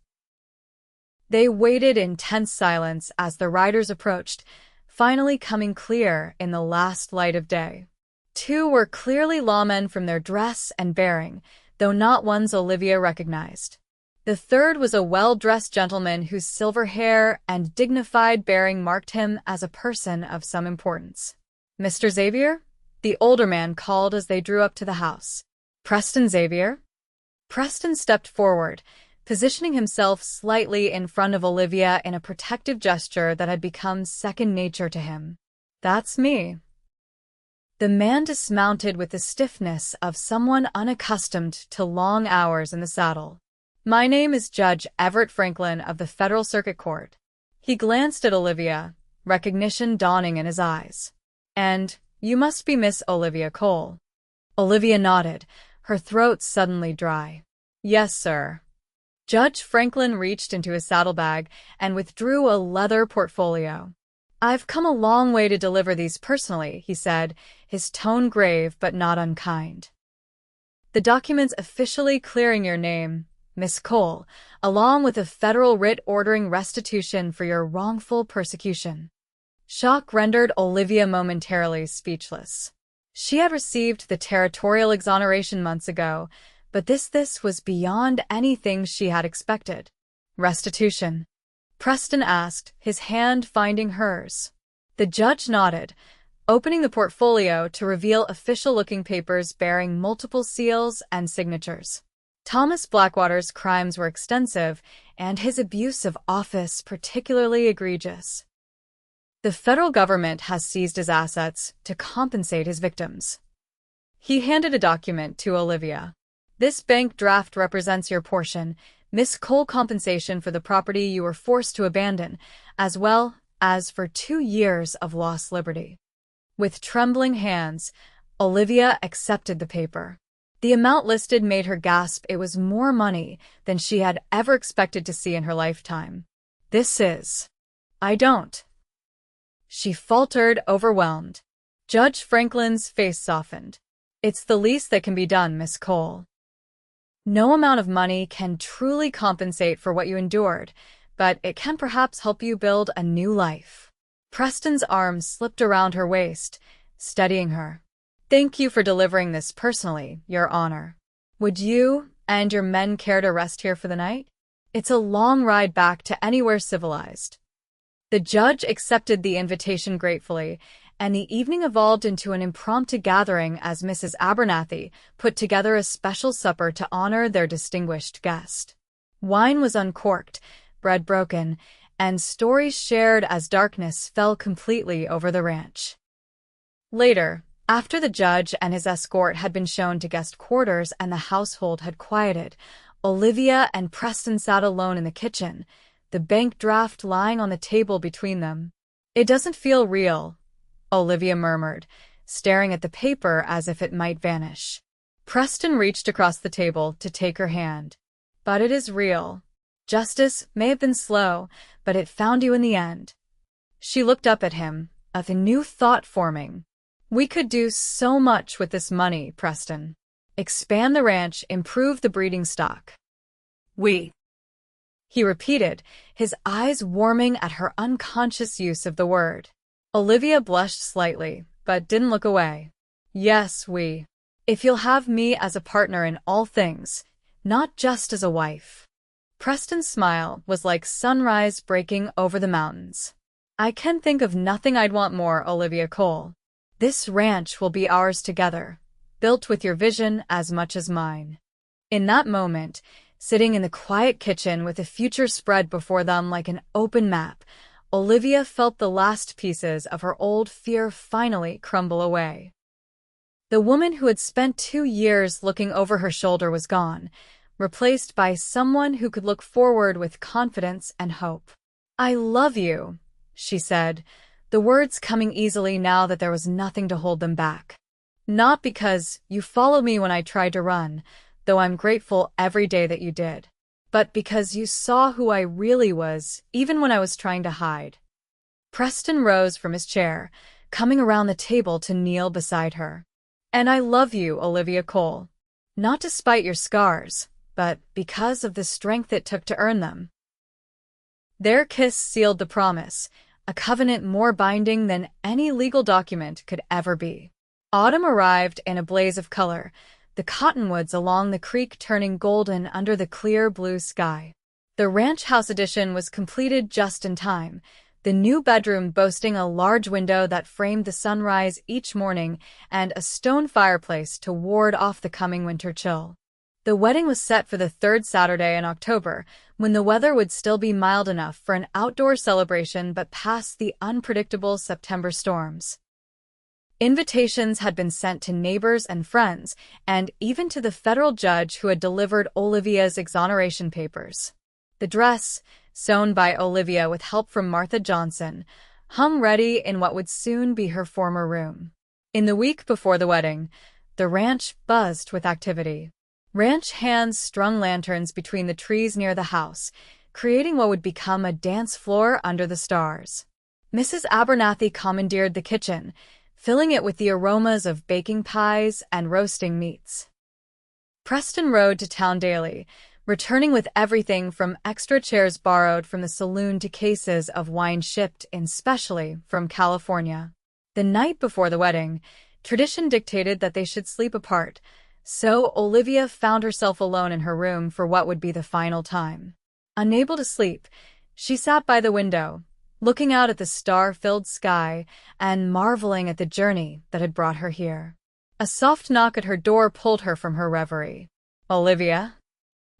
They waited in tense silence as the riders approached, finally coming clear in the last light of day. 2 were clearly lawmen from their dress and bearing, though not ones Olivia recognized. The 3rd was a well-dressed gentleman whose silver hair and dignified bearing marked him as a person of some importance. "Mr. Xavier?" the older man called as they drew up to the house. "Preston Xavier?" Preston stepped forward, positioning himself slightly in front of Olivia in a protective gesture that had become second nature to him. "That's me." The man dismounted with the stiffness of someone unaccustomed to long hours in the saddle. "My name is Judge Everett Franklin of the Federal Circuit Court." He glanced at Olivia, recognition dawning in his eyes. "And you must be Miss Olivia Cole." Olivia nodded, her throat suddenly dry. "Yes, sir." Judge Franklin reached into his saddlebag and withdrew a leather portfolio. "I've come a long way to deliver these personally," he said, his tone grave but not unkind. "The documents officially clearing your name, Miss Cole, along with a federal writ ordering restitution for your wrongful persecution." Shock rendered Olivia momentarily speechless. She had received the territorial exoneration months ago, but this was beyond anything she had expected. "Restitution?" Preston asked, his hand finding hers. The judge nodded, opening the portfolio to reveal official-looking papers bearing multiple seals and signatures. Thomas Blackwater's crimes were extensive, and his abuse of office particularly egregious. The federal government has seized his assets to compensate his victims. He handed a document to Olivia. "This bank draft represents your portion, Miss Cole compensation for the property you were forced to abandon, as well as for 2 years of lost liberty. With trembling hands, Olivia accepted the paper. The amount listed made her gasp. It was more money than she had ever expected to see in her lifetime. I don't. She faltered, overwhelmed. Judge Franklin's face softened. It's the least that can be done, Miss Cole. No amount of money can truly compensate for what you endured, but it can perhaps help you build a new life. Preston's arm slipped around her waist, steadying her. Thank you for delivering this personally, Your Honor. Would you and your men care to rest here for the night? It's a long ride back to anywhere civilized. The judge accepted the invitation gratefully, and the evening evolved into an impromptu gathering as Mrs. Abernathy put together a special supper to honor their distinguished guest. Wine was uncorked, bread broken, and stories shared as darkness fell completely over the ranch. Later, after the judge and his escort had been shown to guest quarters and the household had quieted, Olivia and Preston sat alone in the kitchen, the bank draft lying on the table between them. It doesn't feel real, Olivia murmured, staring at the paper as if it might vanish. Preston reached across the table to take her hand. But it is real. Justice may have been slow, but it found you in the end. She looked up at him, a new thought forming. We could do so much with this money, Preston. Expand the ranch, improve the breeding stock. We. He repeated, his eyes warming at her unconscious use of the word. Olivia blushed slightly, but didn't look away. Yes, we. If you'll have me as a partner in all things, not just as a wife. Preston's smile was like sunrise breaking over the mountains. I can think of nothing I'd want more, Olivia Cole. This ranch will be ours together, built with your vision as much as mine. In that moment, sitting in the quiet kitchen with the future spread before them like an open map, Olivia felt the last pieces of her old fear finally crumble away. The woman who had spent 2 years looking over her shoulder was gone, replaced by someone who could look forward with confidence and hope. I love you, she said, the words coming easily now that there was nothing to hold them back. Not because you followed me when I tried to run, though I'm grateful every day that you did, but because you saw who I really was, even when I was trying to hide. Preston rose from his chair, coming around the table to kneel beside her. And I love you, Olivia Cole. Not despite your scars, but because of the strength it took to earn them. Their kiss sealed the promise, a covenant more binding than any legal document could ever be. Autumn arrived in a blaze of color, the cottonwoods along the creek turning golden under the clear blue sky. The ranch house addition was completed just in time, the new bedroom boasting a large window that framed the sunrise each morning and a stone fireplace to ward off the coming winter chill. The wedding was set for the 3rd Saturday in October, when the weather would still be mild enough for an outdoor celebration but past the unpredictable September storms. Invitations had been sent to neighbors and friends, and even to the federal judge who had delivered Olivia's exoneration papers. The dress, sewn by Olivia with help from Martha Johnson, hung ready in what would soon be her former room. In the week before the wedding, the ranch buzzed with activity. Ranch hands strung lanterns between the trees near the house, creating what would become a dance floor under the stars. Mrs. Abernathy commandeered the kitchen, filling it with the aromas of baking pies and roasting meats. Preston rode to town daily, returning with everything from extra chairs borrowed from the saloon to cases of wine shipped in specially from California. The night before the wedding, tradition dictated that they should sleep apart, so Olivia found herself alone in her room for what would be the final time. Unable to sleep, she sat by the window, looking out at the star-filled sky and marveling at the journey that had brought her here. A soft knock at her door pulled her from her reverie. Olivia?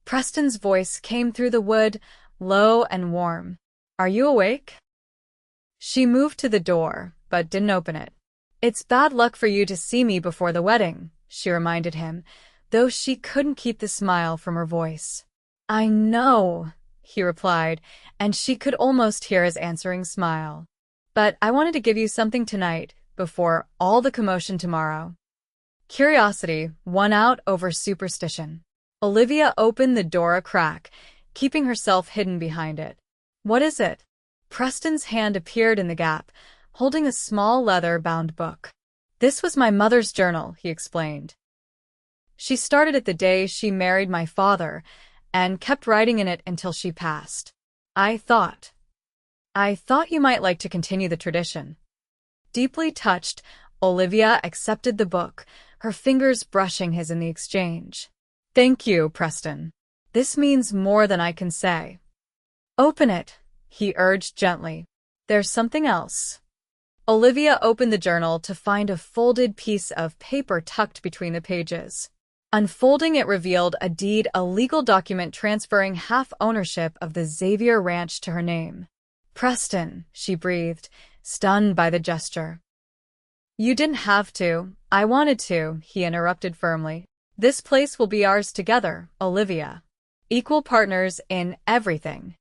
Preston's voice came through the wood, low and warm. Are you awake? She moved to the door, but didn't open it. It's bad luck for you to see me before the wedding, she reminded him, though she couldn't keep the smile from her voice. I know, he replied, and she could almost hear his answering smile. But I wanted to give you something tonight, before all the commotion tomorrow. Curiosity won out over superstition. Olivia opened the door a crack, keeping herself hidden behind it. What is it? Preston's hand appeared in the gap, holding a small leather-bound book. This was my mother's journal, he explained. She started it the day she married my father, and kept writing in it until she passed. I thought you might like to continue the tradition. Deeply touched, Olivia accepted the book, her fingers brushing his in the exchange. Thank you, Preston. This means more than I can say. Open it, he urged gently. There's something else. Olivia opened the journal to find a folded piece of paper tucked between the pages. Unfolding it revealed a legal document transferring half ownership of the Xavier Ranch to her name. Preston, she breathed, stunned by the gesture. You didn't have to. I wanted to, he interrupted firmly. This place will be ours together, Olivia. Equal partners in everything.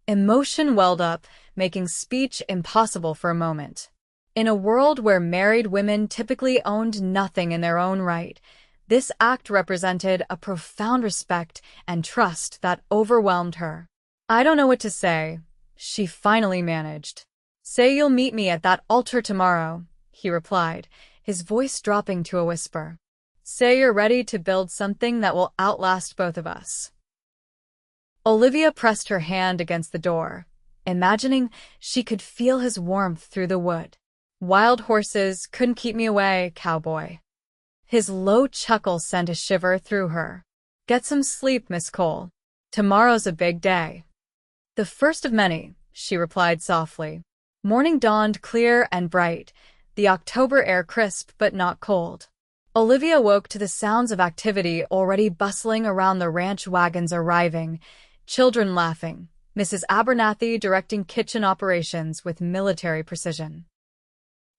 Emotion welled up, making speech impossible for a moment. In a world where married women typically owned nothing in their own right, this act represented a profound respect and trust that overwhelmed her. I don't know what to say, she finally managed. Say you'll meet me at that altar tomorrow, he replied, his voice dropping to a whisper. Say you're ready to build something that will outlast both of us. Olivia pressed her hand against the door, imagining she could feel his warmth through the wood. Wild horses couldn't keep me away, Cowboy. His low chuckle sent a shiver through her. Get some sleep, Miss Cole. Tomorrow's a big day. The first of many, she replied softly. Morning dawned clear and bright, the October air crisp but not cold. Olivia woke to the sounds of activity already bustling around the ranch wagons arriving, children laughing, Mrs. Abernathy directing kitchen operations with military precision.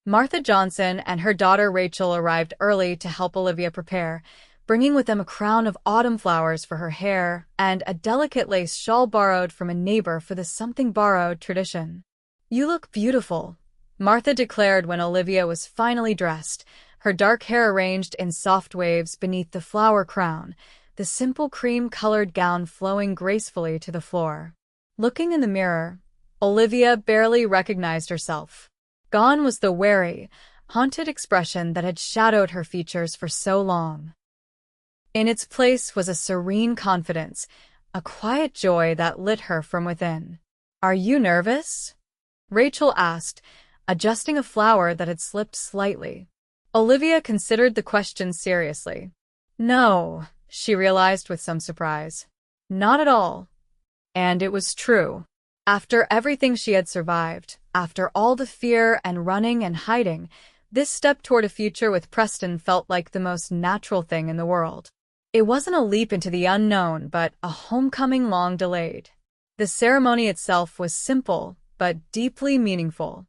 Martha Johnson and her daughter Rachel arrived early to help Olivia prepare, bringing with them a crown of autumn flowers for her hair and a delicate lace shawl borrowed from a neighbor for the something-borrowed tradition. You look beautiful, Martha declared when Olivia was finally dressed, her dark hair arranged in soft waves beneath the flower crown, the simple cream-colored gown flowing gracefully to the floor. Looking in the mirror, Olivia barely recognized herself. Gone was the wary, haunted expression that had shadowed her features for so long. In its place was a serene confidence, a quiet joy that lit her from within. Are you nervous? Rachel asked, adjusting a flower that had slipped slightly. Olivia considered the question seriously. No, she realized with some surprise. Not at all. And it was true. After everything she had survived, after all the fear and running and hiding, this step toward a future with Preston felt like the most natural thing in the world. It wasn't a leap into the unknown, but a homecoming long delayed. The ceremony itself was simple, but deeply meaningful.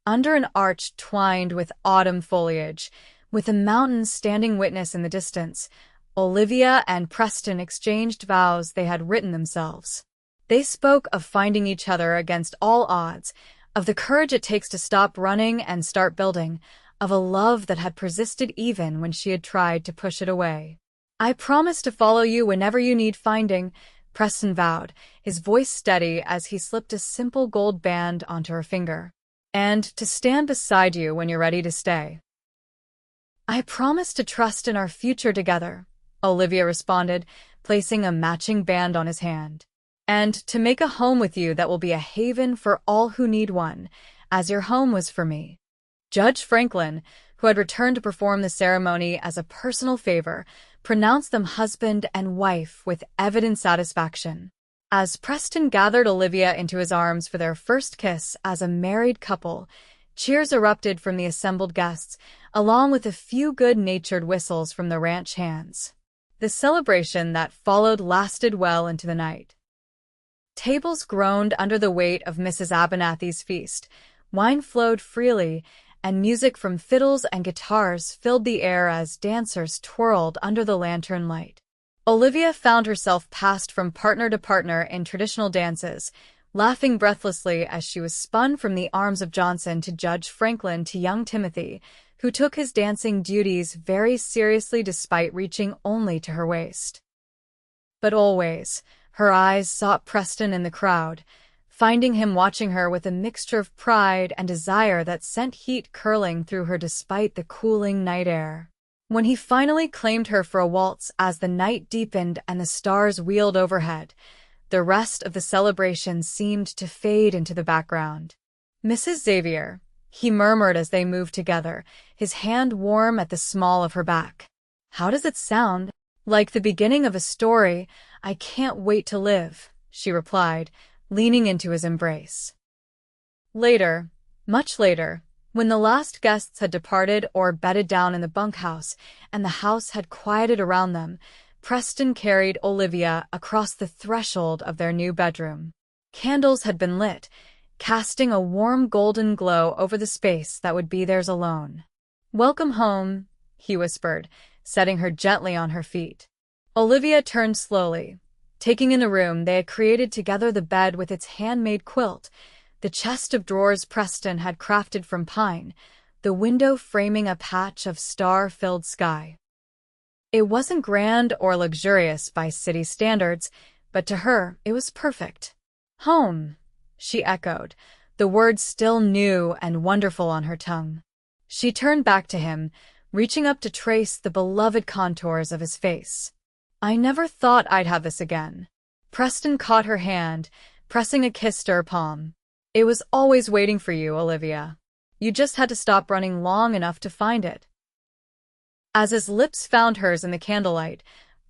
Under an arch twined with autumn foliage, with a mountain standing witness in the distance, Olivia and Preston exchanged vows they had written themselves. They spoke of finding each other against all odds, of the courage it takes to stop running and start building, of a love that had persisted even when she had tried to push it away. I promise to follow you whenever you need finding, Preston vowed, his voice steady as he slipped a simple gold band onto her finger. And to stand beside you when you're ready to stay. I promise to trust in our future together, Olivia responded, placing a matching band on his hand. And to make a home with you that will be a haven for all who need one, as your home was for me. Judge Franklin, who had returned to perform the ceremony as a personal favor, pronounced them husband and wife with evident satisfaction. As Preston gathered Olivia into his arms for their first kiss as a married couple, cheers erupted from the assembled guests, along with a few good-natured whistles from the ranch hands. The celebration that followed lasted well into the night. Tables groaned under the weight of Mrs. Abernathy's feast, wine flowed freely, and music from fiddles and guitars filled the air as dancers twirled under the lantern light. Olivia found herself passed from partner to partner in traditional dances, laughing breathlessly as she was spun from the arms of Johnson to Judge Franklin to young Timothy, who took his dancing duties very seriously despite reaching only to her waist. But always, her eyes sought Preston in the crowd, finding him watching her with a mixture of pride and desire that sent heat curling through her despite the cooling night air. When he finally claimed her for a waltz as the night deepened and the stars wheeled overhead, the rest of the celebration seemed to fade into the background. "Mrs. Xavier," he murmured as they moved together, his hand warm at the small of her back. "How does it sound?" "Like the beginning of a story. I can't wait to live," she replied, leaning into his embrace. Later, much later, when the last guests had departed or bedded down in the bunkhouse and the house had quieted around them, Preston carried Olivia across the threshold of their new bedroom. Candles had been lit, casting a warm golden glow over the space that would be theirs alone. "Welcome home," he whispered, setting her gently on her feet. Olivia turned slowly, taking in the room they had created together, the bed with its handmade quilt, the chest of drawers Preston had crafted from pine, the window framing a patch of star-filled sky. It wasn't grand or luxurious by city standards, but to her it was perfect. "Home," she echoed, the words still new and wonderful on her tongue. She turned back to him, reaching up to trace the beloved contours of his face. "I never thought I'd have this again." Preston caught her hand, pressing a kiss to her palm. "It was always waiting for you, Olivia. You just had to stop running long enough to find it." As his lips found hers in the candlelight,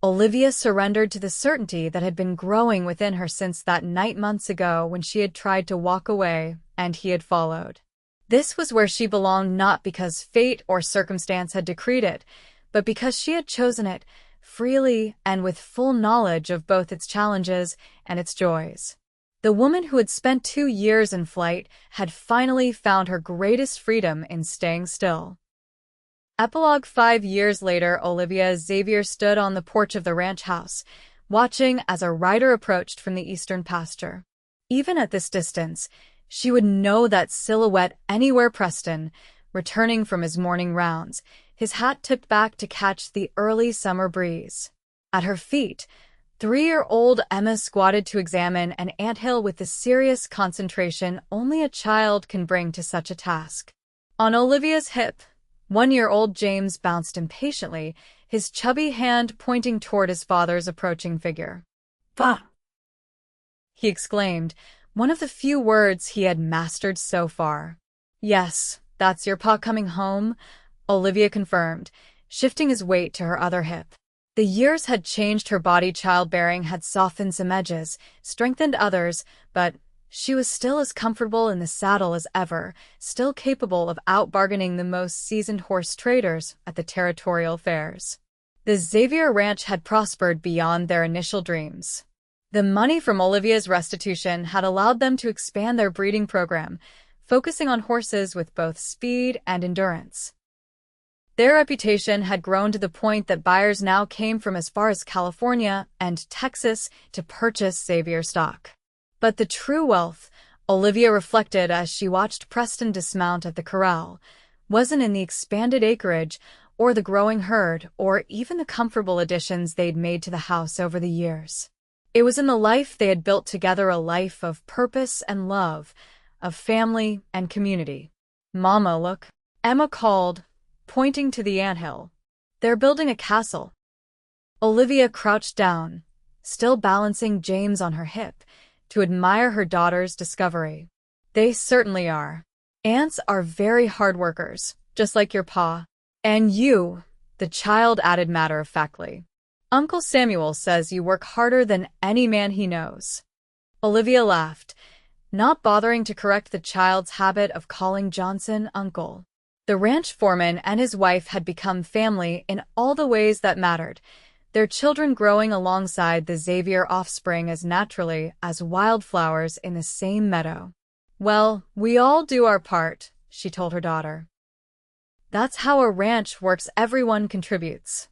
Olivia surrendered to the certainty that had been growing within her since that night months ago when she had tried to walk away and he had followed. This was where she belonged, not because fate or circumstance had decreed it, but because she had chosen it, freely and with full knowledge of both its challenges and its joys. The woman who had spent 2 years in flight had finally found her greatest freedom in staying still. Epilogue 5 years later, Olivia Xavier stood on the porch of the ranch house, watching as a rider approached from the eastern pasture. Even at this distance, she would know that silhouette anywhere. Preston, returning from his morning rounds, his hat tipped back to catch the early summer breeze. At her feet, 3-year-old Emma squatted to examine an anthill with the serious concentration only a child can bring to such a task. On Olivia's hip, 1-year-old James bounced impatiently, his chubby hand pointing toward his father's approaching figure. "Pa!" he exclaimed, one of the few words he had mastered so far. "Yes, that's your pa coming home," Olivia confirmed, shifting his weight to her other hip. The years had changed her body. Childbearing had softened some edges, strengthened others, but she was still as comfortable in the saddle as ever, still capable of out-bargaining the most seasoned horse traders at the territorial fairs. The Xavier Ranch had prospered beyond their initial dreams. The money from Olivia's restitution had allowed them to expand their breeding program, focusing on horses with both speed and endurance. Their reputation had grown to the point that buyers now came from as far as California and Texas to purchase Xavier stock. But the true wealth, Olivia reflected as she watched Preston dismount at the corral, wasn't in the expanded acreage or the growing herd or even the comfortable additions they'd made to the house over the years. It was in the life they had built together, a life of purpose and love, of family and community. "Mama, look," Emma called, pointing to the anthill. "They're building a castle." Olivia crouched down, still balancing James on her hip, to admire her daughter's discovery. "They certainly are. Aunts are very hard workers, just like your pa. And you," the child added matter-of-factly. "Uncle Samuel says you work harder than any man he knows." Olivia laughed, not bothering to correct the child's habit of calling Johnson uncle. The ranch foreman and his wife had become family in all the ways that mattered, their children growing alongside the Xavier offspring as naturally as wildflowers in the same meadow. "Well, we all do our part," she told her daughter. "That's how a ranch works, everyone contributes."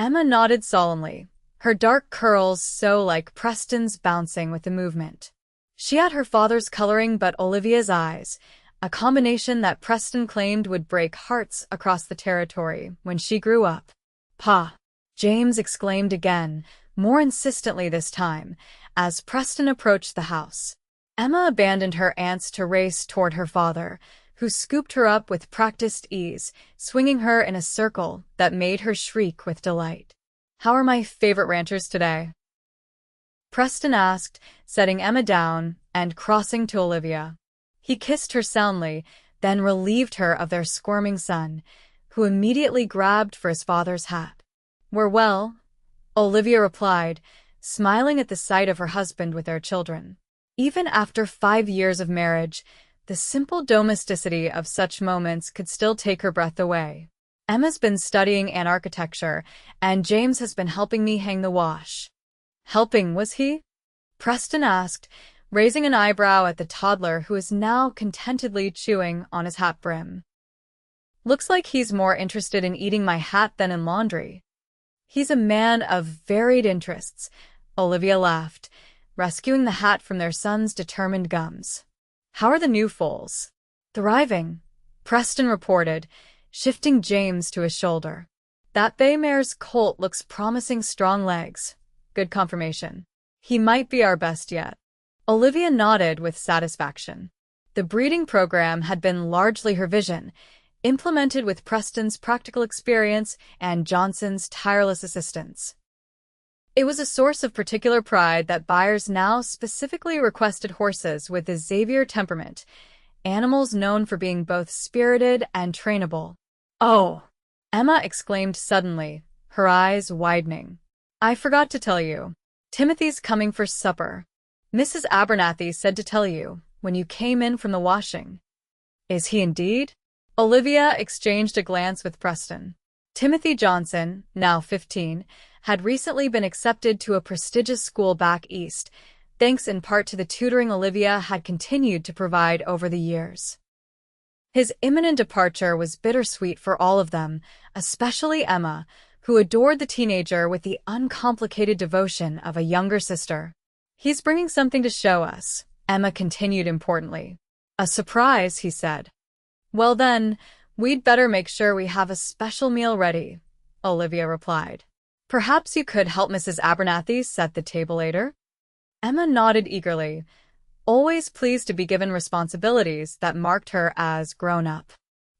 Emma nodded solemnly, her dark curls so like Preston's bouncing with the movement. She had her father's coloring but Olivia's eyes, a combination that Preston claimed would break hearts across the territory when she grew up. "Pa!" James exclaimed again, more insistently this time, as Preston approached the house. Emma abandoned her aunts to race toward her father, who scooped her up with practiced ease, swinging her in a circle that made her shriek with delight. "How are my favorite ranchers today?" Preston asked, setting Emma down and crossing to Olivia. He kissed her soundly, then relieved her of their squirming son, who immediately grabbed for his father's hat. "We're well," Olivia replied, smiling at the sight of her husband with their children. Even after 5 years of marriage, the simple domesticity of such moments could still take her breath away. "Emma's been studying an architecture, and James has been helping me hang the wash." "Helping, was he?" Preston asked, raising an eyebrow at the toddler who is now contentedly chewing on his hat brim. "Looks like he's more interested in eating my hat than in laundry." "He's a man of varied interests," Olivia laughed, rescuing the hat from their son's determined gums. "How are the new foals?" "Thriving," Preston reported, shifting James to his shoulder. "That bay mare's colt looks promising, strong legs. Good confirmation. He might be our best yet." Olivia nodded with satisfaction. The breeding program had been largely her vision, implemented with Preston's practical experience and Johnson's tireless assistance. It was a source of particular pride that buyers now specifically requested horses with the Xavier temperament, animals known for being both spirited and trainable. "Oh!" Emma exclaimed suddenly, her eyes widening. "I forgot to tell you. Timothy's coming for supper. Mrs. Abernathy said to tell you when you came in from the washing." "Is he indeed?" Olivia exchanged a glance with Preston. Timothy Johnson, now 15, had recently been accepted to a prestigious school back east, thanks in part to the tutoring Olivia had continued to provide over the years. His imminent departure was bittersweet for all of them, especially Emma, who adored the teenager with the uncomplicated devotion of a younger sister. "He's bringing something to show us," Emma continued importantly. "A surprise," he said. "Well then, we'd better make sure we have a special meal ready," Olivia replied. "Perhaps you could help Mrs. Abernathy set the table later?" Emma nodded eagerly, always pleased to be given responsibilities that marked her as grown-up.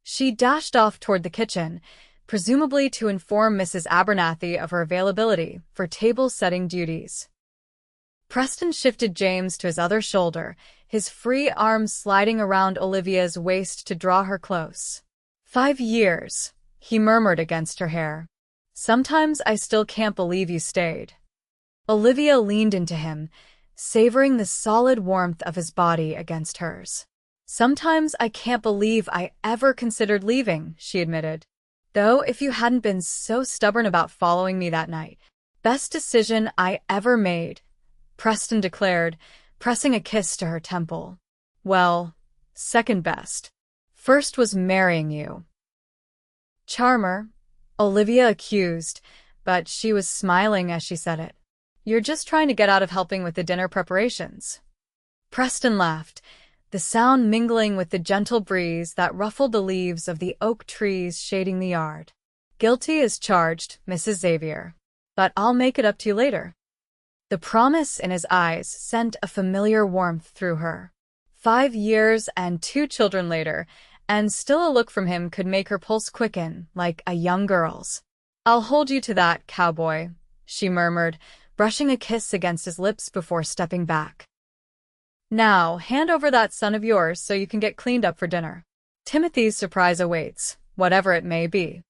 She dashed off toward the kitchen, presumably to inform Mrs. Abernathy of her availability for table-setting duties. Preston shifted James to his other shoulder, his free arm sliding around Olivia's waist to draw her close. "5 years," he murmured against her hair. "Sometimes I still can't believe you stayed." Olivia leaned into him, savoring the solid warmth of his body against hers. "Sometimes I can't believe I ever considered leaving," she admitted. "Though if you hadn't been so stubborn about following me that night. Best decision I ever made," Preston declared, pressing a kiss to her temple. "Well, second best. First was marrying you." "Charmer," Olivia accused, but she was smiling as she said it. "You're just trying to get out of helping with the dinner preparations." Preston laughed, the sound mingling with the gentle breeze that ruffled the leaves of the oak trees shading the yard. "Guilty as charged, Mrs. Xavier. But I'll make it up to you later." The promise in his eyes sent a familiar warmth through her. 5 years and 2 children later, and still a look from him could make her pulse quicken like a young girl's. "I'll hold you to that, Cowboy," she murmured, brushing a kiss against his lips before stepping back. "Now, hand over that son of yours so you can get cleaned up for dinner. Timothy's surprise awaits, whatever it may be."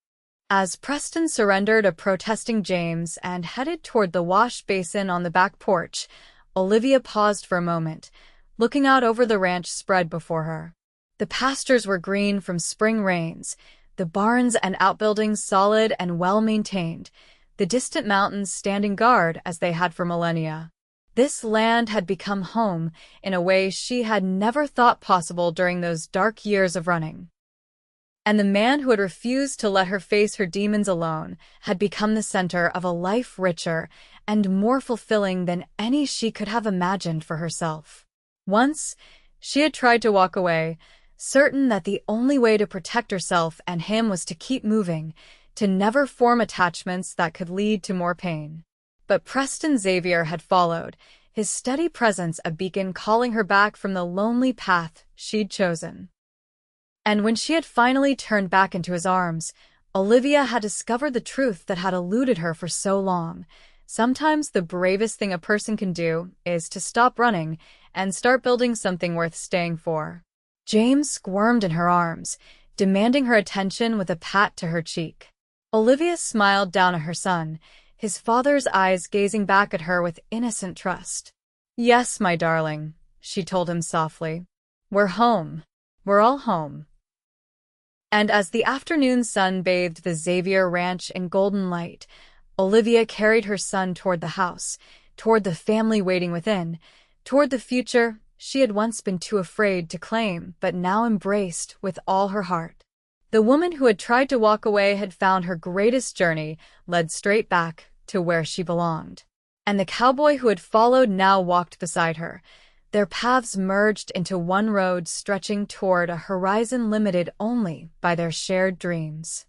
As Preston surrendered a protesting James and headed toward the wash basin on the back porch, Olivia paused for a moment, looking out over the ranch spread before her. The pastures were green from spring rains, the barns and outbuildings solid and well-maintained, the distant mountains standing guard as they had for millennia. This land had become home in a way she had never thought possible during those dark years of running. And the man who had refused to let her face her demons alone had become the center of a life richer and more fulfilling than any she could have imagined for herself. Once, she had tried to walk away, certain that the only way to protect herself and him was to keep moving, to never form attachments that could lead to more pain. But Preston Xavier had followed, his steady presence a beacon calling her back from the lonely path she'd chosen. And when she had finally turned back into his arms, Olivia had discovered the truth that had eluded her for so long. Sometimes the bravest thing a person can do is to stop running and start building something worth staying for. James squirmed in her arms, demanding her attention with a pat to her cheek. Olivia smiled down at her son, his father's eyes gazing back at her with innocent trust. "Yes, my darling," she told him softly. "We're home. We're all home." And as the afternoon sun bathed the Xavier ranch in golden light, Olivia carried her son toward the house, toward the family waiting within, toward the future she had once been too afraid to claim but now embraced with all her heart. The woman who had tried to walk away had found her greatest journey led straight back to where she belonged. And the cowboy who had followed now walked beside her. Their paths merged into one road stretching toward a horizon limited only by their shared dreams.